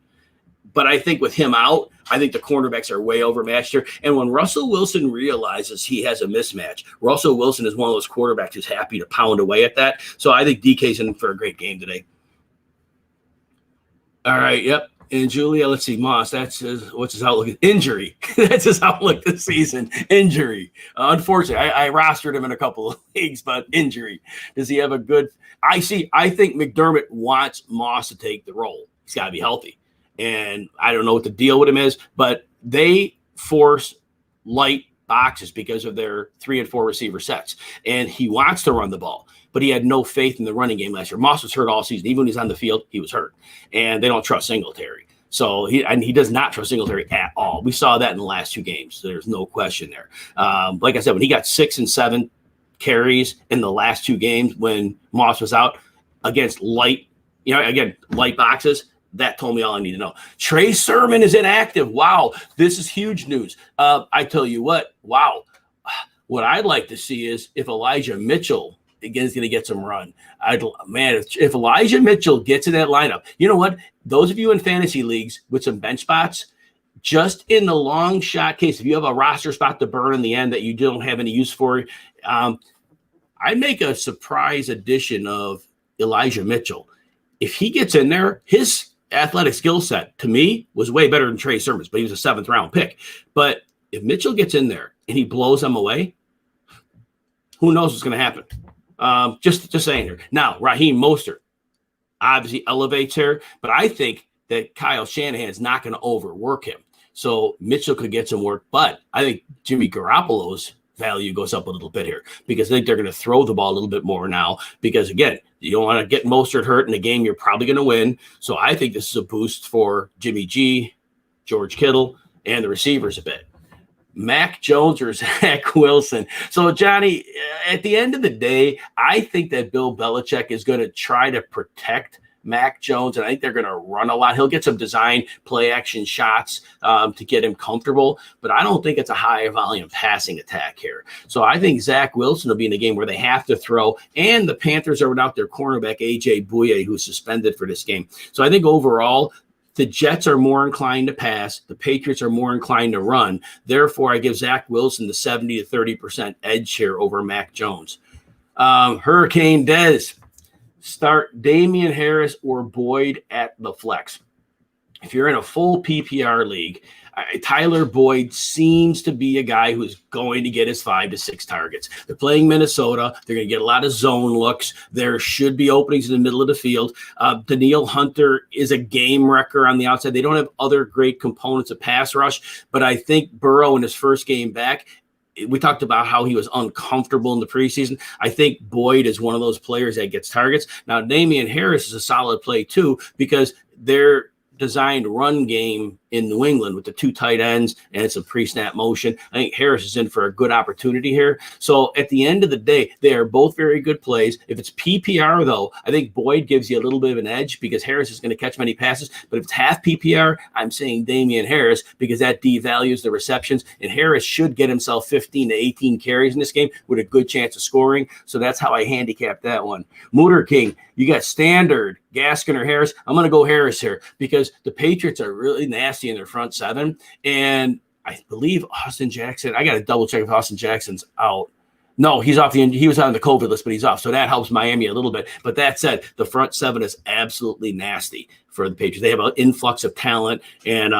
But I think with him out, I think the cornerbacks are way overmatched here. And when Russell Wilson realizes he has a mismatch, Russell Wilson is one of those quarterbacks who's happy to pound away at that. So I think DK's in for a great game today. All right, yep. And Julia, let's see, Moss, what's his outlook? Injury. That's his outlook this season. Injury. Unfortunately, I rostered him in a couple of leagues, but injury. Does he have a good – I think McDermott wants Moss to take the role. He's got to be healthy. And I don't know what the deal with him is, but they force light boxes because of their 3 and 4 receiver sets. And he wants to run the ball, but he had no faith in the running game last year. Moss was hurt all season. Even when he's on the field, he was hurt. And they don't trust Singletary. So he does not trust Singletary at all. We saw that in the last 2 games. So there's no question there. Like I said, when he got 6 and 7 carries in the last 2 games when Moss was out against light boxes, that told me all I need to know. Trey Sermon is inactive. Wow, this is huge news. I tell you what, wow. What I'd like to see is if Elijah Mitchell again is going to get some run. If Elijah Mitchell gets in that lineup, you know what? Those of you in fantasy leagues with some bench spots, just in the long shot case, if you have a roster spot to burn in the end that you don't have any use for, I'd make a surprise addition of Elijah Mitchell. If he gets in there, his athletic skill set to me was way better than Trey Sermon's, but he was a 7th round pick. But if Mitchell gets in there and he blows them away, who knows what's going to happen? Just saying here. Now, Raheem Mostert obviously elevates here, but I think that Kyle Shanahan's not going to overwork him. So Mitchell could get some work, but I think Jimmy Garoppolo's value goes up a little bit here because I think they're going to throw the ball a little bit more now because, again, you don't want to get Mostert hurt in a game you're probably going to win. So I think this is a boost for Jimmy G, George Kittle, and the receivers a bit. Mac Jones or Zach Wilson. So, Johnny, at the end of the day, I think that Bill Belichick is going to try to protect Mac Jones, and I think they're going to run a lot. He'll get some design play-action shots to get him comfortable, but I don't think it's a high-volume passing attack here. So I think Zach Wilson will be in a game where they have to throw, and the Panthers are without their cornerback, A.J. Bouye, who's suspended for this game. So I think overall, the Jets are more inclined to pass. The Patriots are more inclined to run. Therefore, I give Zach Wilson the 70 to 30% edge here over Mac Jones. Hurricane Dez. Start Damian Harris or Boyd at the flex. if you're in a full PPR league, Tyler Boyd seems to be a guy who's going to get his 5 to 6 targets. They're playing Minnesota. They're going to get a lot of zone looks. There should be openings in the middle of the field. Danielle Hunter is a game wrecker on the outside. They don't have other great components of pass rush, but I think Burrow in his first game back, we talked about how he was uncomfortable in the preseason. I think Boyd is one of those players that gets targets. Now, Damian Harris is a solid play too, because they're designed run game in New England with the 2 tight ends, and it's a pre-snap motion. I think Harris is in for a good opportunity here. So at the end of the day, they are both very good plays. If it's PPR, though, I think Boyd gives you a little bit of an edge because Harris is going to catch many passes. But if it's half PPR, I'm saying Damian Harris because that devalues the receptions, and Harris should get himself 15 to 18 carries in this game with a good chance of scoring. So that's how I handicap that one. Mooter King, you got standard, Gaskin or Harris. I'm going to go Harris here because the Patriots are really nasty in their front 7. And I believe Austin Jackson, I got to double check if Austin Jackson's out. No, he was on the COVID list, but he's off. So that helps Miami a little bit. But that said, the front 7 is absolutely nasty for the Patriots. They have an influx of talent, and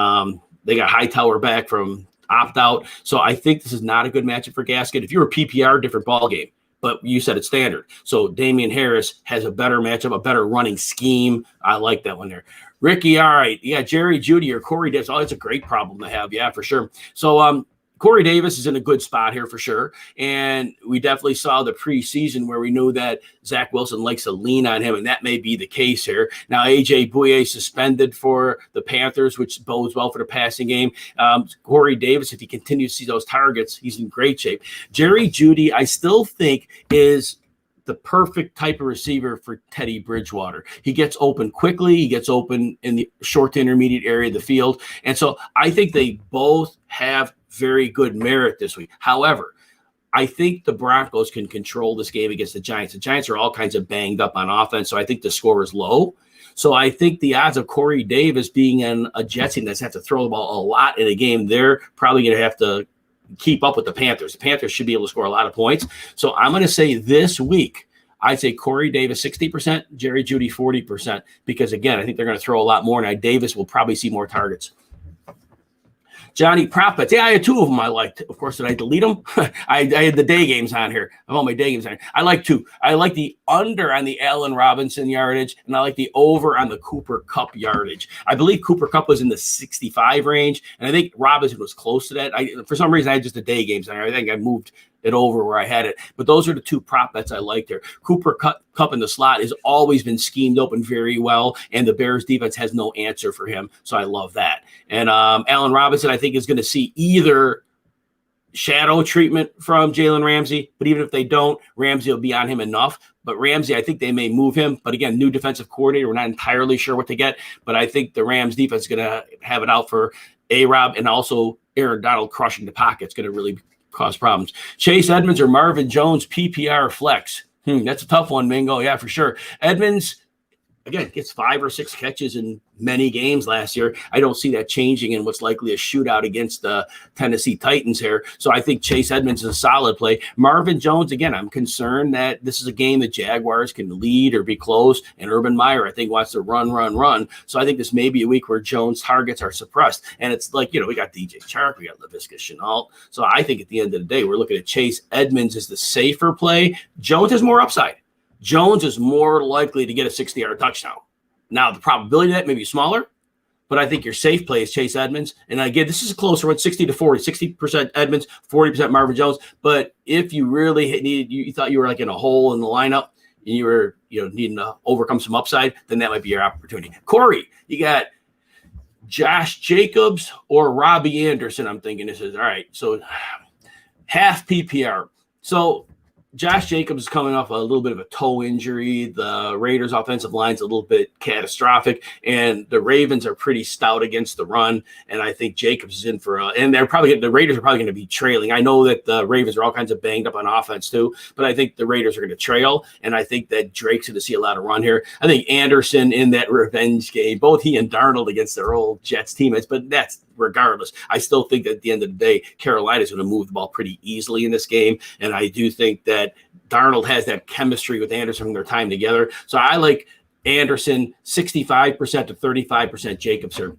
they got Hightower back from opt-out. So I think this is not a good matchup for Gaskin. If you're a PPR, different ballgame. But you said it's standard. So Damian Harris has a better matchup, a better running scheme. I like that one there. Ricky, all right. Yeah, Jerry Jeudy or Corey Davis. Oh, it's a great problem to have. Yeah, for sure. So Corey Davis is in a good spot here for sure. And we definitely saw the preseason where we knew that Zach Wilson likes to lean on him, and that may be the case here. Now, A.J. Bouye suspended for the Panthers, which bodes well for the passing game. Corey Davis, if he continues to see those targets, he's in great shape. Jerry Jeudy, I still think, is the perfect type of receiver for Teddy Bridgewater. He gets open quickly. He gets open in the short to intermediate area of the field. And so I think they both have very good merit this week. However, I think the Broncos can control this game against the Giants. The Giants are all kinds of banged up on offense, so I think the score is low. So I think the odds of Corey Davis being in a Jets team that's have to throw the ball a lot in a game, they're probably going to have to keep up with the Panthers. The Panthers should be able to score a lot of points. So I'm going to say this week, I'd say Corey Davis 60%, Jerry Jeudy 40%, because, again, I think they're going to throw a lot more, and Davis will probably see more targets. Johnny Profits. Yeah, I had 2 of them I liked. Of course, did I delete them? I had the day games on here. I have all my day games on here. I like 2. I like the under on the Allen Robinson yardage, and I like the over on the Cooper Kupp yardage. I believe Cooper Kupp was in the 65 range, and I think Robinson was close to that. For some reason, I had just the day games on here. I think I moved it over where I had it. But those are the 2 prop bets I like there. Cooper Kupp in the slot has always been schemed open very well, and the Bears defense has no answer for him. So I love that. And Allen Robinson, I think, is going to see either shadow treatment from Jalen Ramsey, but even if they don't, Ramsey will be on him enough. But Ramsey, I think they may move him. But again, new defensive coordinator, we're not entirely sure what to get. But I think the Rams defense is going to have it out for A-Rob, and also Aaron Donald crushing the pocket. It's going to really cause problems. Chase Edmonds or Marvin Jones PPR flex. That's a tough one, Mingo. Yeah, for sure. Edmonds, again, gets 5 or 6 catches in many games last year. I don't see that changing in what's likely a shootout against the Tennessee Titans here. So I think Chase Edmonds is a solid play. Marvin Jones, again, I'm concerned that this is a game that Jaguars can lead or be close, and Urban Meyer, I think, wants to run. So I think this may be a week where Jones' targets are suppressed. And it's like, we got DJ Chark, we got Laviska Shenault. So I think at the end of the day, we're looking at Chase Edmonds as the safer play. Jones has more upside. Jones is more likely to get a 60-yard touchdown. Now, the probability of that may be smaller, but I think your safe play is Chase Edmonds. And again, this is a closer one, 60 to 40, 60% Edmonds, 40% Marvin Jones. But if you really you thought you were like in a hole in the lineup and you were needing to overcome some upside, then that might be your opportunity. Corey, you got Josh Jacobs or Robbie Anderson. I'm thinking this is all right. So half PPR. So Josh Jacobs is coming off a little bit of a toe injury. The Raiders' offensive line's a little bit catastrophic, and the Ravens are pretty stout against the run. And I think Jacobs is in for and the Raiders are probably going to be trailing. I know that the Ravens are all kinds of banged up on offense too, but I think the Raiders are going to trail, and I think that Drake's going to see a lot of run here. I think Anderson in that revenge game, both he and Darnold against their old Jets teammates, but that's regardless. I still think that at the end of the day, Carolina is going to move the ball pretty easily in this game, and I do think that Darnold has that chemistry with Anderson from their time together. So I like Anderson 65% to 35% Jacobs here.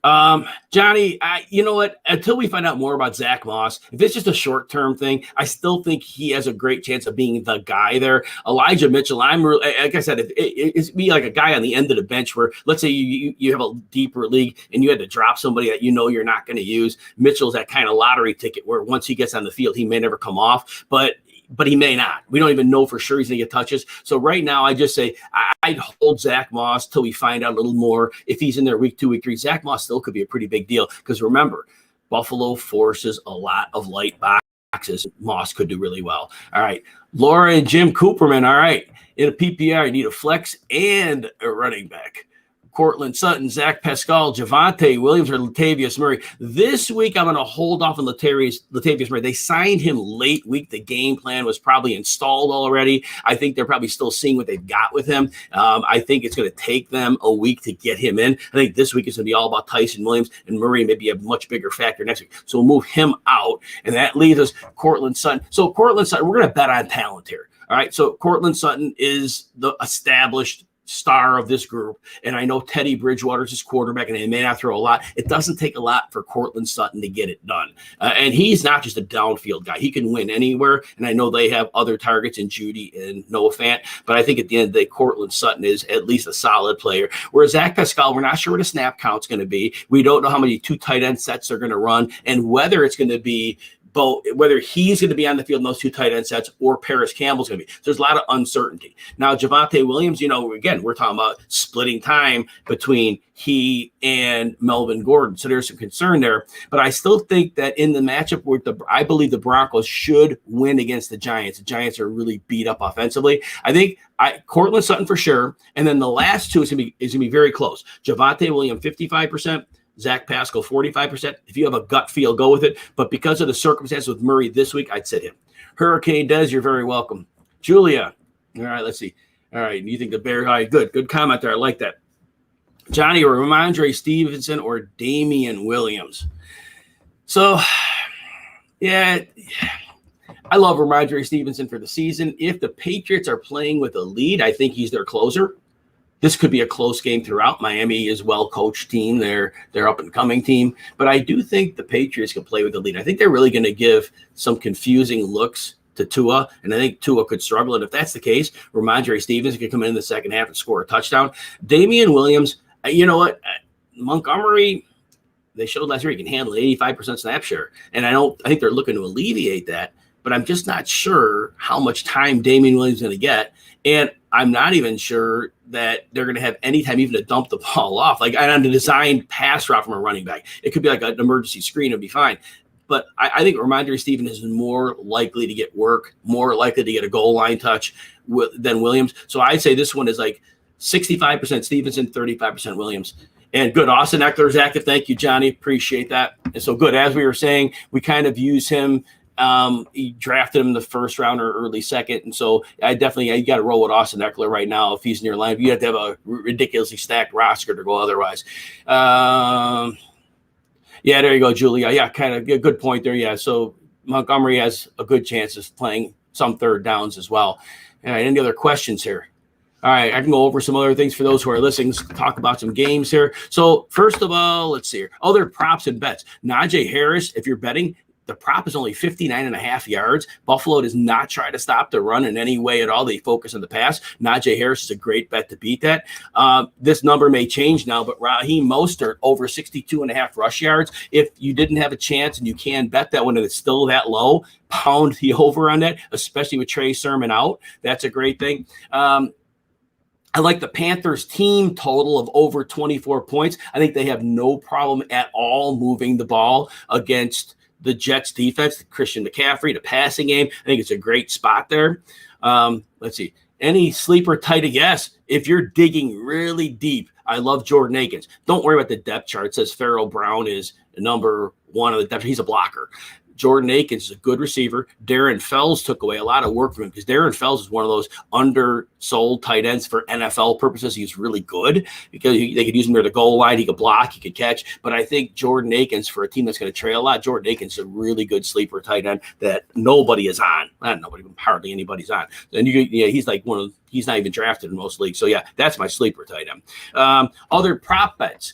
Johnny, you know what? Until we find out more about Zach Moss, if it's just a short-term thing, I still think he has a great chance of being the guy there. Elijah Mitchell, I'm really, like I said, it's be like a guy on the end of the bench where, let's say you have a deeper league and you had to drop somebody that you know you're not going to use. Mitchell's that kind of lottery ticket where once he gets on the field, he may never come off, but he may not. We don't even know for sure he's going to get touches. So right now, I just say I'd hold Zach Moss till we find out a little more. If he's in there week 2, week 3, Zach Moss still could be a pretty big deal because remember, Buffalo forces a lot of light boxes. Moss could do really well. All right, Laura and Jim Cooperman. All right, in a PPR, you need a flex and a running back. Cortland Sutton, Zach Pascal, Javonte Williams, or Latavius Murray. This week, I'm going to hold off on Latavius Murray. They signed him late week. The game plan was probably installed already. I think they're probably still seeing what they've got with him. I think it's going to take them a week to get him in. I think this week is going to be all about Tyson Williams, and Murray may be a much bigger factor next week. So we'll move him out, and that leaves us Cortland Sutton. So Cortland Sutton, we're going to bet on talent here. All right, so Cortland Sutton is the established star of this group. And I know Teddy Bridgewater's his quarterback, and he may not throw a lot. It doesn't take a lot for Cortland Sutton to get it done. And he's not just a downfield guy. He can win anywhere. And I know they have other targets in Judy and Noah Fant, but I think at the end of the day, Cortland Sutton is at least a solid player. Whereas Zach Pascal, we're not sure what a snap count's going to be. We don't know how many 2 tight end sets they're going to run and whether it's going to be both, whether he's going to be on the field in those 2 tight end sets or Paris Campbell's going to be. So there's a lot of uncertainty. Now, Javonte Williams, again, we're talking about splitting time between he and Melvin Gordon. So there's some concern there. But I still think that in the matchup with I believe the Broncos should win against the Giants. The Giants are really beat up offensively. I think Cortland Sutton for sure. And then the last 2 is going to be very close. Javonte Williams, 55%. Zach Pascal, 45%. If you have a gut feel, go with it. But because of the circumstances with Murray this week, I'd sit him. Hurricane Des, you're very welcome. Julia. All right, let's see. All right, you think the Bears? All right, good comment there. I like that. Johnny, or Ramondre Stevenson or Damian Williams. So, yeah, I love Ramondre Stevenson for the season. If the Patriots are playing with a lead, I think he's their closer. This could be a close game throughout. Miami is well-coached team. They're up-and-coming team. But I do think the Patriots can play with the lead. I think they're really going to give some confusing looks to Tua, and I think Tua could struggle. And if that's the case, Ramondre Stevenson could come in the second half and score a touchdown. Damian Williams, you know what? Montgomery, they showed last year he can handle 85% snap share. And I think they're looking to alleviate that. But I'm just not sure how much time Damian Williams is going to get. And I'm not even sure that they're going to have any time even to dump the ball off. Like on the designed pass route from a running back, it could be like an emergency screen and be fine. But I think Ramondre Stevenson is more likely to get work, more likely to get a goal line touch than Williams. So I'd say this one is like 65% Stevenson, 35% Williams. And good, Austin Eckler's active. Thank you, Johnny. Appreciate that. And so good, as we were saying, we kind of use him. He drafted him in the first round or early second. And so you got to roll with Austin Eckler right now. If he's in your line, you have to have a ridiculously stacked roster to go otherwise. Yeah, there you go, Julia. Yeah, kind of a good point there. Yeah. So Montgomery has a good chance of playing some third downs as well. All right. Any other questions here? All right. I can go over some other things for those who are listening. Let's talk about some games here. So first of all, let's see here. Other props and bets. Najee Harris, if you're betting, the prop is only 59.5 yards. Buffalo does not try to stop the run in any way at all. They focus on the pass. Najee Harris is a great bet to beat that. This number may change now, but Raheem Mostert over 62.5 rush yards. If you didn't have a chance and you can bet that one and it's still that low, pound the over on that, especially with Trey Sermon out. That's a great thing. I like the Panthers team total of over 24 points. I think they have no problem at all moving the ball against the Jets defense, Christian McCaffrey, the passing game. I think it's a great spot there. Let's see. Any sleeper tight end? Yes. If you're digging really deep, I love Jordan Akins. Don't worry about the depth chart. It says Pharaoh Brown is number 1 of the depth. He's a blocker. Jordan Akins is a good receiver. Darren Fells took away a lot of work from him because Darren Fells is one of those undersold tight ends for NFL purposes. He's really good because they could use him near the goal line. He could block, he could catch. But I think Jordan Akins, for a team that's going to trail a lot, Jordan Akins is a really good sleeper tight end that nobody is on. Not nobody, hardly anybody's on. And he's like he's not even drafted in most leagues. So yeah, that's my sleeper tight end. Other prop bets.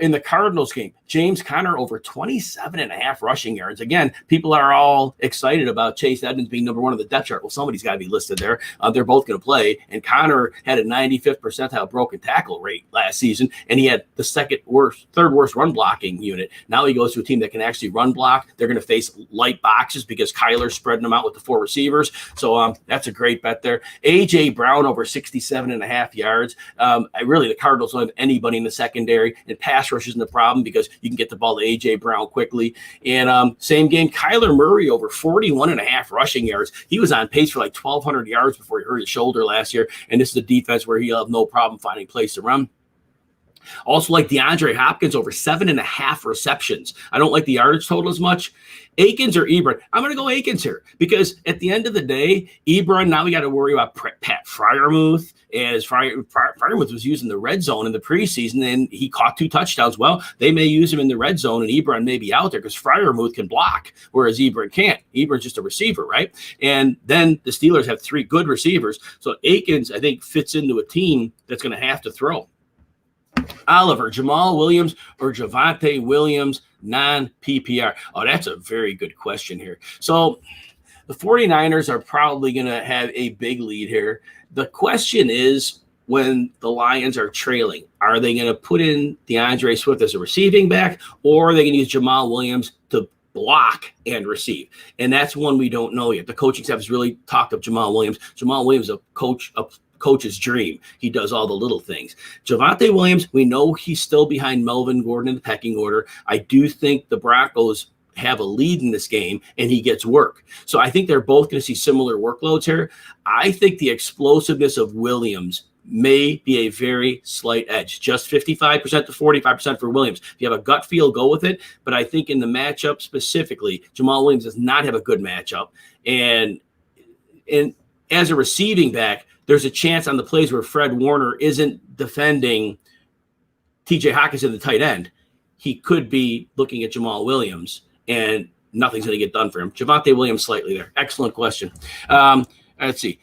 In the Cardinals game, James Conner over 27.5 rushing yards. Again, people are all excited about Chase Edmonds being number one on the depth chart. Well, somebody's got to be listed there. They're both going to play. And Conner had a 95th percentile broken tackle rate last season, and he had the third worst run blocking unit. Now he goes to a team that can actually run block. They're going to face light boxes because Kyler's spreading them out with the 4 receivers. So that's a great bet there. A.J. Brown over 67.5 yards. The Cardinals don't have anybody in the secondary, and pass rush isn't a problem because you can get the ball to A.J. Brown quickly. And same game, Kyler Murray over 41.5 rushing yards. He was on pace for like 1,200 yards before he hurt his shoulder last year, and this is a defense where he'll have no problem finding place to run. Also like DeAndre Hopkins over 7.5 receptions. I don't like the yardage total as much. Akins or Ebron? I'm going to go Akins here because at the end of the day, Ebron, now we got to worry about Pat Freiermuth. As Freiermuth was using the red zone in the preseason, and he caught 2 touchdowns. Well, they may use him in the red zone, and Ebron may be out there because Freiermuth can block, whereas Ebron can't. Ebron's just a receiver, right? And then the Steelers have 3 good receivers. So Akins, I think, fits into a team that's going to have to throw. Oliver, Jamal Williams or Javonte Williams, non-PPR? Oh, that's a very good question here. So the 49ers are probably going to have a big lead here. The question is, when the Lions are trailing, are they going to put in DeAndre Swift as a receiving back, or are they going to use Jamal Williams to block and receive? And that's one we don't know yet. The coaching staff has really talked up Jamal Williams. Jamal Williams is a coach's dream. He does all the little things. Javonte Williams, we know he's still behind Melvin Gordon in the pecking order. I do think the Broncos have a lead in this game, and he gets work. So I think they're both going to see similar workloads here. I think the explosiveness of Williams may be a very slight edge, just 55% to 45% for Williams. If you have a gut feel, go with it. But I think in the matchup specifically, Jamal Williams does not have a good matchup. And as a receiving back, there's a chance on the plays where Fred Warner isn't defending TJ Hockenson, the tight end. He could be looking at Jamal Williams, and nothing's going to get done for him. Javonte Williams slightly there. Excellent question. Let's see.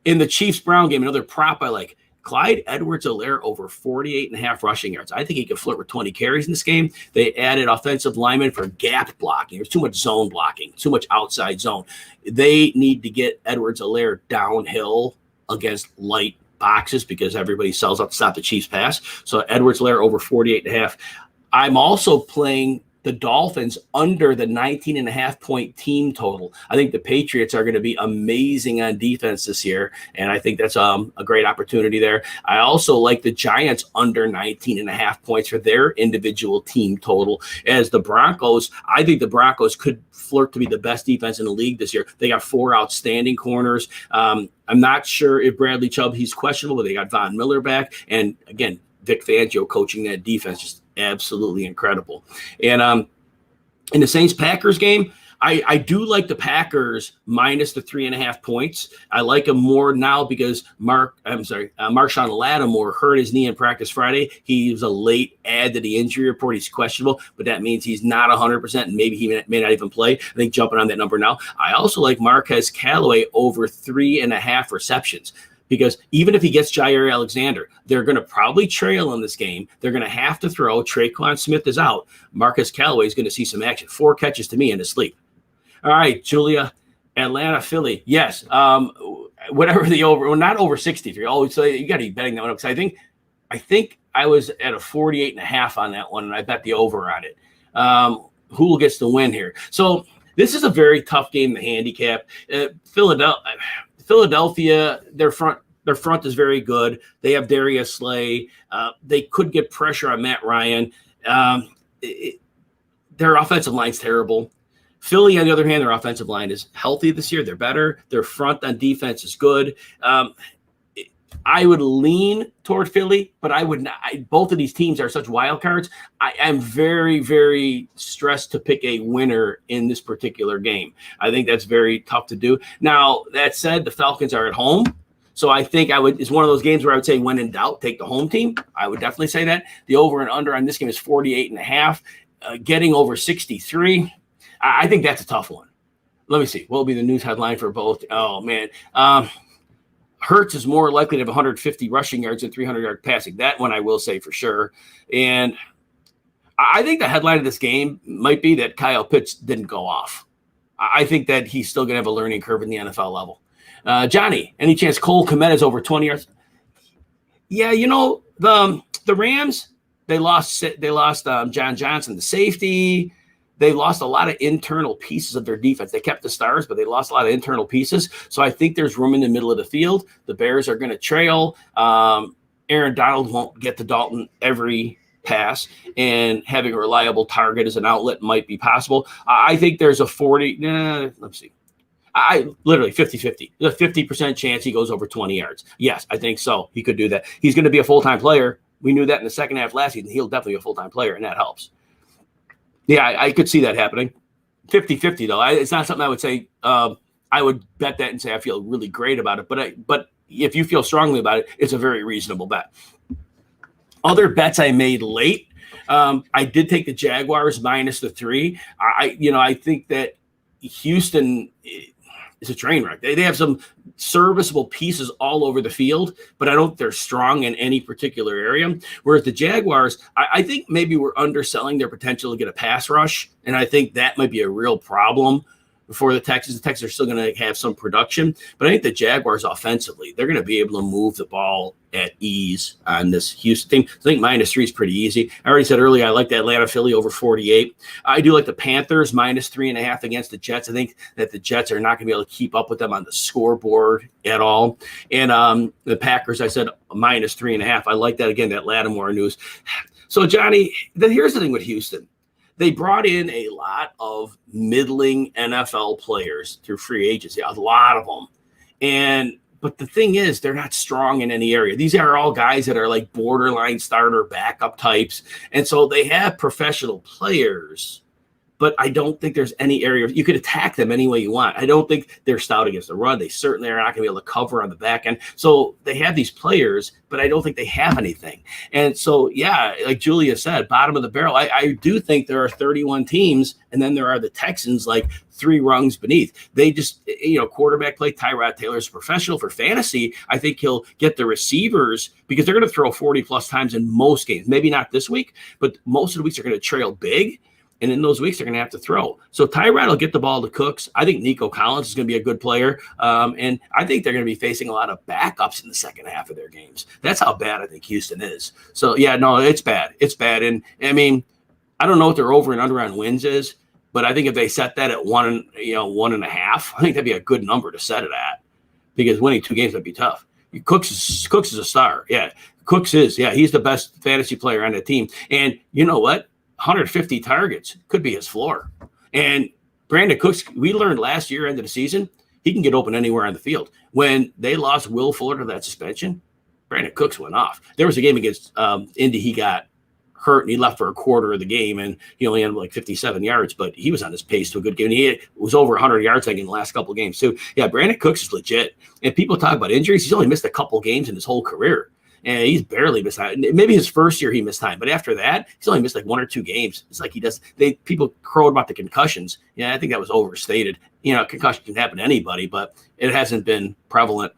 In the Chiefs-Brown game, another prop I like, Clyde Edwards-Helaire over 48.5 rushing yards. I think he could flirt with 20 carries in this game. They added offensive linemen for gap blocking. There's too much zone blocking, too much outside zone. They need to get Edwards-Helaire downhill against light boxes because everybody sells up to stop the Chiefs pass. So Edwards-Helaire over 48.5. I'm also playing the Dolphins under the 19.5 point team total. I think the Patriots are going to be amazing on defense this year, and I think that's a great opportunity there. I also like the Giants under 19.5 points for their individual team total. As the Broncos, I think the Broncos could flirt to be the best defense in the league this year. They got 4 outstanding corners. I'm not sure if Bradley Chubb, he's questionable, but they got Von Miller back. And again, Vic Fangio coaching that defense, just absolutely incredible. And in the Saints-Packers game, I do like the Packers minus the 3.5 points. I like them more now because Marshawn Lattimore hurt his knee in practice Friday. He was a late add to the injury report. He's questionable, but that means he's not 100%, and maybe he may not even play. I think jumping on that number now. I also like Marquez Callaway over 3.5 receptions. Because even if he gets Jair Alexander, they're going to probably trail in this game. They're going to have to throw. Traquan Smith is out. Marcus Callaway is going to see some action. 4 catches to me in his sleep. All right, Julia, Atlanta, Philly. Yes, whatever the over, well, not over 63. Always say you got to be betting that one up because I think I was at a 48.5 on that one, and I bet the over on it. Who gets the win here? So this is a very tough game to handicap. Philadelphia, their front is very good. They have Darius Slay. They could get pressure on Matt Ryan. Their offensive line's terrible. Philly, on the other hand, their offensive line is healthy this year. They're better. Their front on defense is good. I would lean toward Philly, but I would not. Both of these teams are such wild cards. I am very, very stressed to pick a winner in this particular game. I think that's very tough to do. Now, that said, the Falcons are at home. So I think it's one of those games where I would say when in doubt, take the home team. I would definitely say that. The over and under on this game is 48.5, getting over 63. I think that's a tough one. Let me see. What will be the news headline for both? Oh, man. Hurts is more likely to have 150 rushing yards than 300-yard passing. That one I will say for sure. And I think the headline of this game might be that Kyle Pitts didn't go off. I think that he's still going to have a learning curve in the NFL level. Johnny, any chance Cole Kmet is over 20 yards? Yeah, the Rams, they lost John Johnson, the safety. They lost a lot of internal pieces of their defense. They kept the stars, but they lost a lot of internal pieces. So I think there's room in the middle of the field. The Bears are going to trail. Aaron Donald won't get to Dalton every pass, and having a reliable target as an outlet might be possible. I think there's a 50-50. There's a 50% chance he goes over 20 yards. Yes, I think so. He could do that. He's going to be a full-time player. We knew that in the second half last season. He'll definitely be a full-time player, and that helps. Yeah, I could see that happening. 50-50, though. It's not something I would say. I would bet that and say I feel really great about it. But if you feel strongly about it, it's a very reasonable bet. Other bets I made late, I did take the Jaguars minus the 3. I think that Houston is a train wreck. They have some serviceable pieces all over the field, but I don't think they're strong in any particular area. Whereas the Jaguars, I think maybe we're underselling their potential to get a pass rush, and I think that might be a real problem for the Texans. The Texans are still going to have some production, but I think the Jaguars offensively, they're going to be able to move the ball at ease on this Houston team. I think minus 3 is pretty easy. I already said earlier, I like the Atlanta Philly over 48. I do like the Panthers minus 3.5 against the Jets. I think that the Jets are not going to be able to keep up with them on the scoreboard at all. And the Packers, I said minus 3.5. I like that. Again, that Lattimore news. So Johnny, here's the thing with Houston. They brought in a lot of middling NFL players through free agency, a lot of them. But the thing is, they're not strong in any area. These are all guys that are like borderline starter backup types. And so they have professional players, but I don't think there's any area. You could attack them any way you want. I don't think they're stout against the run. They certainly are not going to be able to cover on the back end. So they have these players, but I don't think they have anything. And so, yeah, like Julia said, bottom of the barrel. I do think there are 31 teams, and then there are the Texans like 3 rungs beneath. They just, quarterback play. Tyrod Taylor's professional for fantasy. I think he'll get the receivers because they're going to throw 40-plus times in most games. Maybe not this week, but most of the weeks are going to trail big. And in those weeks, they're going to have to throw. So Tyrod will get the ball to Cooks. I think Nico Collins is going to be a good player. And I think they're going to be facing a lot of backups in the second half of their games. That's how bad I think Houston is. So, yeah, no, it's bad. It's bad. And, I mean, I don't know what their over and under on wins is, but I think if they set that at 1.5, I think that'd be a good number to set it at because winning 2 games would be tough. Cooks is a star. Yeah, Cooks is. Yeah, he's the best fantasy player on the team. And you know what? 150 targets could be his floor. And Brandon Cooks, we learned last year end of the season, he can get open anywhere on the field. When they lost Will Fuller to that suspension, Brandon Cooks went off. There was a game against Indy. He got hurt and he left for a quarter of the game and he only had like 57 yards, but he was on his pace to a good game. He was over 100 yards in the last couple of games too. Yeah, Brandon Cooks is legit. And people talk about injuries. He's only missed a couple games in his whole career. And he's barely missed time. Maybe his first year he missed time, but after that, he's only missed like 1 or 2 games. It's like he does. People crowed about the concussions. Yeah, I think that was overstated. Concussion can happen to anybody, but it hasn't been prevalent.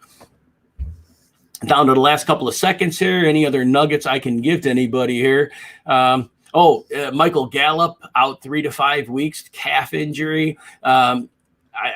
Down to the last couple of seconds here. Any other nuggets I can give to anybody here? Michael Gallup out 3 to 5 weeks, calf injury.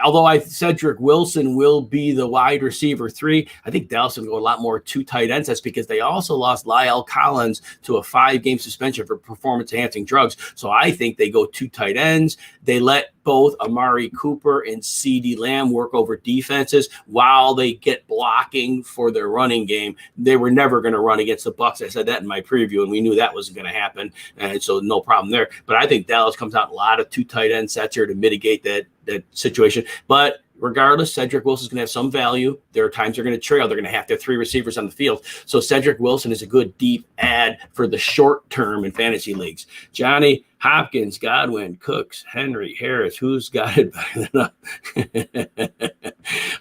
Although Cedric Wilson will be the wide receiver 3, I think Dallas will go a lot more 2 tight ends. That's because they also lost Lyle Collins to a 5-game suspension for performance-enhancing drugs. So I think they go 2 tight ends. They let both Amari Cooper and CeeDee Lamb work over defenses while they get blocking for their running game. They were never going to run against the Bucs. I said that in my preview, and we knew that wasn't going to happen. And so no problem there. But I think Dallas comes out a lot of 2 tight end sets here to mitigate that situation. But regardless, Cedric Wilson is going to have some value. There are times they're going to trail. They're going to have 3 receivers on the field. So Cedric Wilson is a good deep add for the short term in fantasy leagues. Johnny, Hopkins, Godwin, Cooks, Henry, Harris. Who's got it better than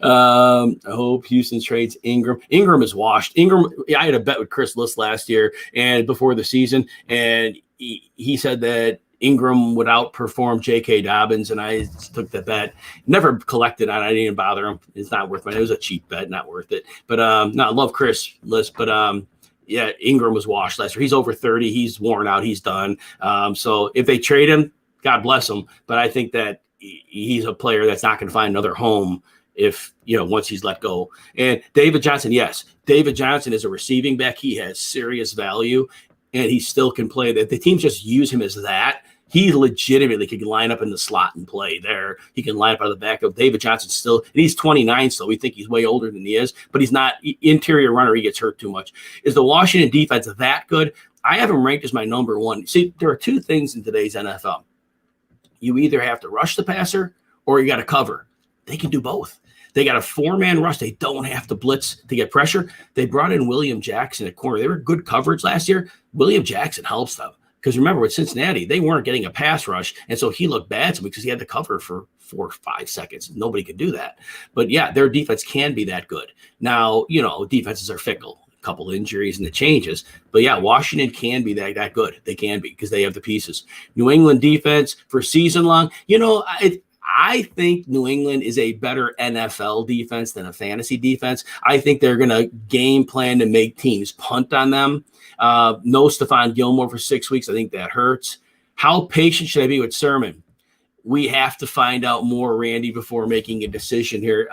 I hope Houston trades Ingram. Ingram is washed. I had a bet with Chris List last year and before the season, and he said that Ingram would outperform J.K. Dobbins, and I took the bet. Never collected on it. I didn't even bother him. It's not worth it. It was a cheap bet, not worth it. But I love Chris List, but yeah, Ingram was washed last year. He's over 30. He's worn out. He's done. So if they trade him, God bless him. But I think that he's a player that's not going to find another home if, once he's let go. And David Johnson, yes, David Johnson is a receiving back. He has serious value, and he still can play. The teams just use him as that. He legitimately can line up in the slot and play there. He can line up out of the back of David Johnson still. And he's 29 still. We think he's way older than he is, but he's not interior runner. He gets hurt too much. Is the Washington defense that good? I have him ranked as my number one. See, there are two things in today's NFL. You either have to rush the passer or you got to cover. They can do both. They got a 4-man rush. They don't have to blitz to get pressure. They brought in William Jackson at corner. They were good coverage last year. William Jackson helps them. Because remember, with Cincinnati, they weren't getting a pass rush, and so he looked bad to me because he had to cover for 4 or 5 seconds. Nobody could do that. But, yeah, their defense can be that good. Now, defenses are fickle. A couple injuries and the changes. But, yeah, Washington can be that good. They can be because they have the pieces. New England defense for season long, I think New England is a better NFL defense than a fantasy defense. I think they're going to game plan to make teams punt on them. No Stephon Gilmore for 6 weeks. I think that hurts. How patient should I be with Sermon? We have to find out more, Randy, before making a decision here.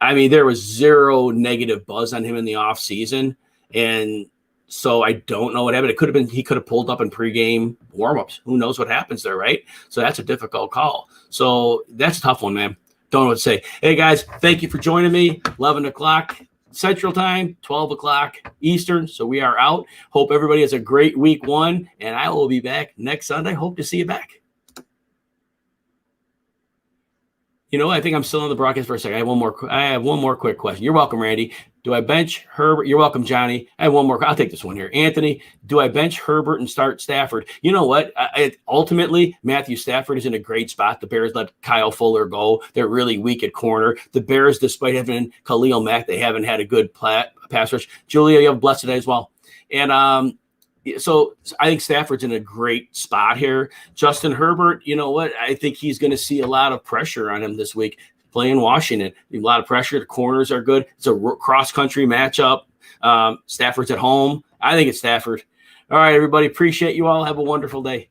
There was zero negative buzz on him in the offseason, and so I don't know what happened. It could have been he could have pulled up in pregame warmups. Who knows what happens there, right? So that's a difficult call. So that's a tough one, man. Don't know what to say. Hey, guys, thank you for joining me. 11 o'clock Central Time, 12 o'clock Eastern. So we are out. Hope everybody has a great week one, and I will be back next Sunday. Hope to see you back. I think I'm still on the broadcast for a second. I have one more quick question. You're welcome, Randy. Do I bench Herbert? You're welcome, Johnny. I have one more. I'll take this one here. Anthony, do I bench Herbert and start Stafford? You know what? Ultimately, Matthew Stafford is in a great spot. The Bears let Kyle Fuller go. They're really weak at corner. The Bears, despite having Khalil Mack, they haven't had a good pass rush. Julia, you have a blessed day as well. And so I think Stafford's in a great spot here. Justin Herbert, you know what? I think he's going to see a lot of pressure on him this week. Playing Washington, a lot of pressure. The corners are good. It's a cross-country matchup. Stafford's at home. I think it's Stafford. All right, everybody. Appreciate you all. Have a wonderful day.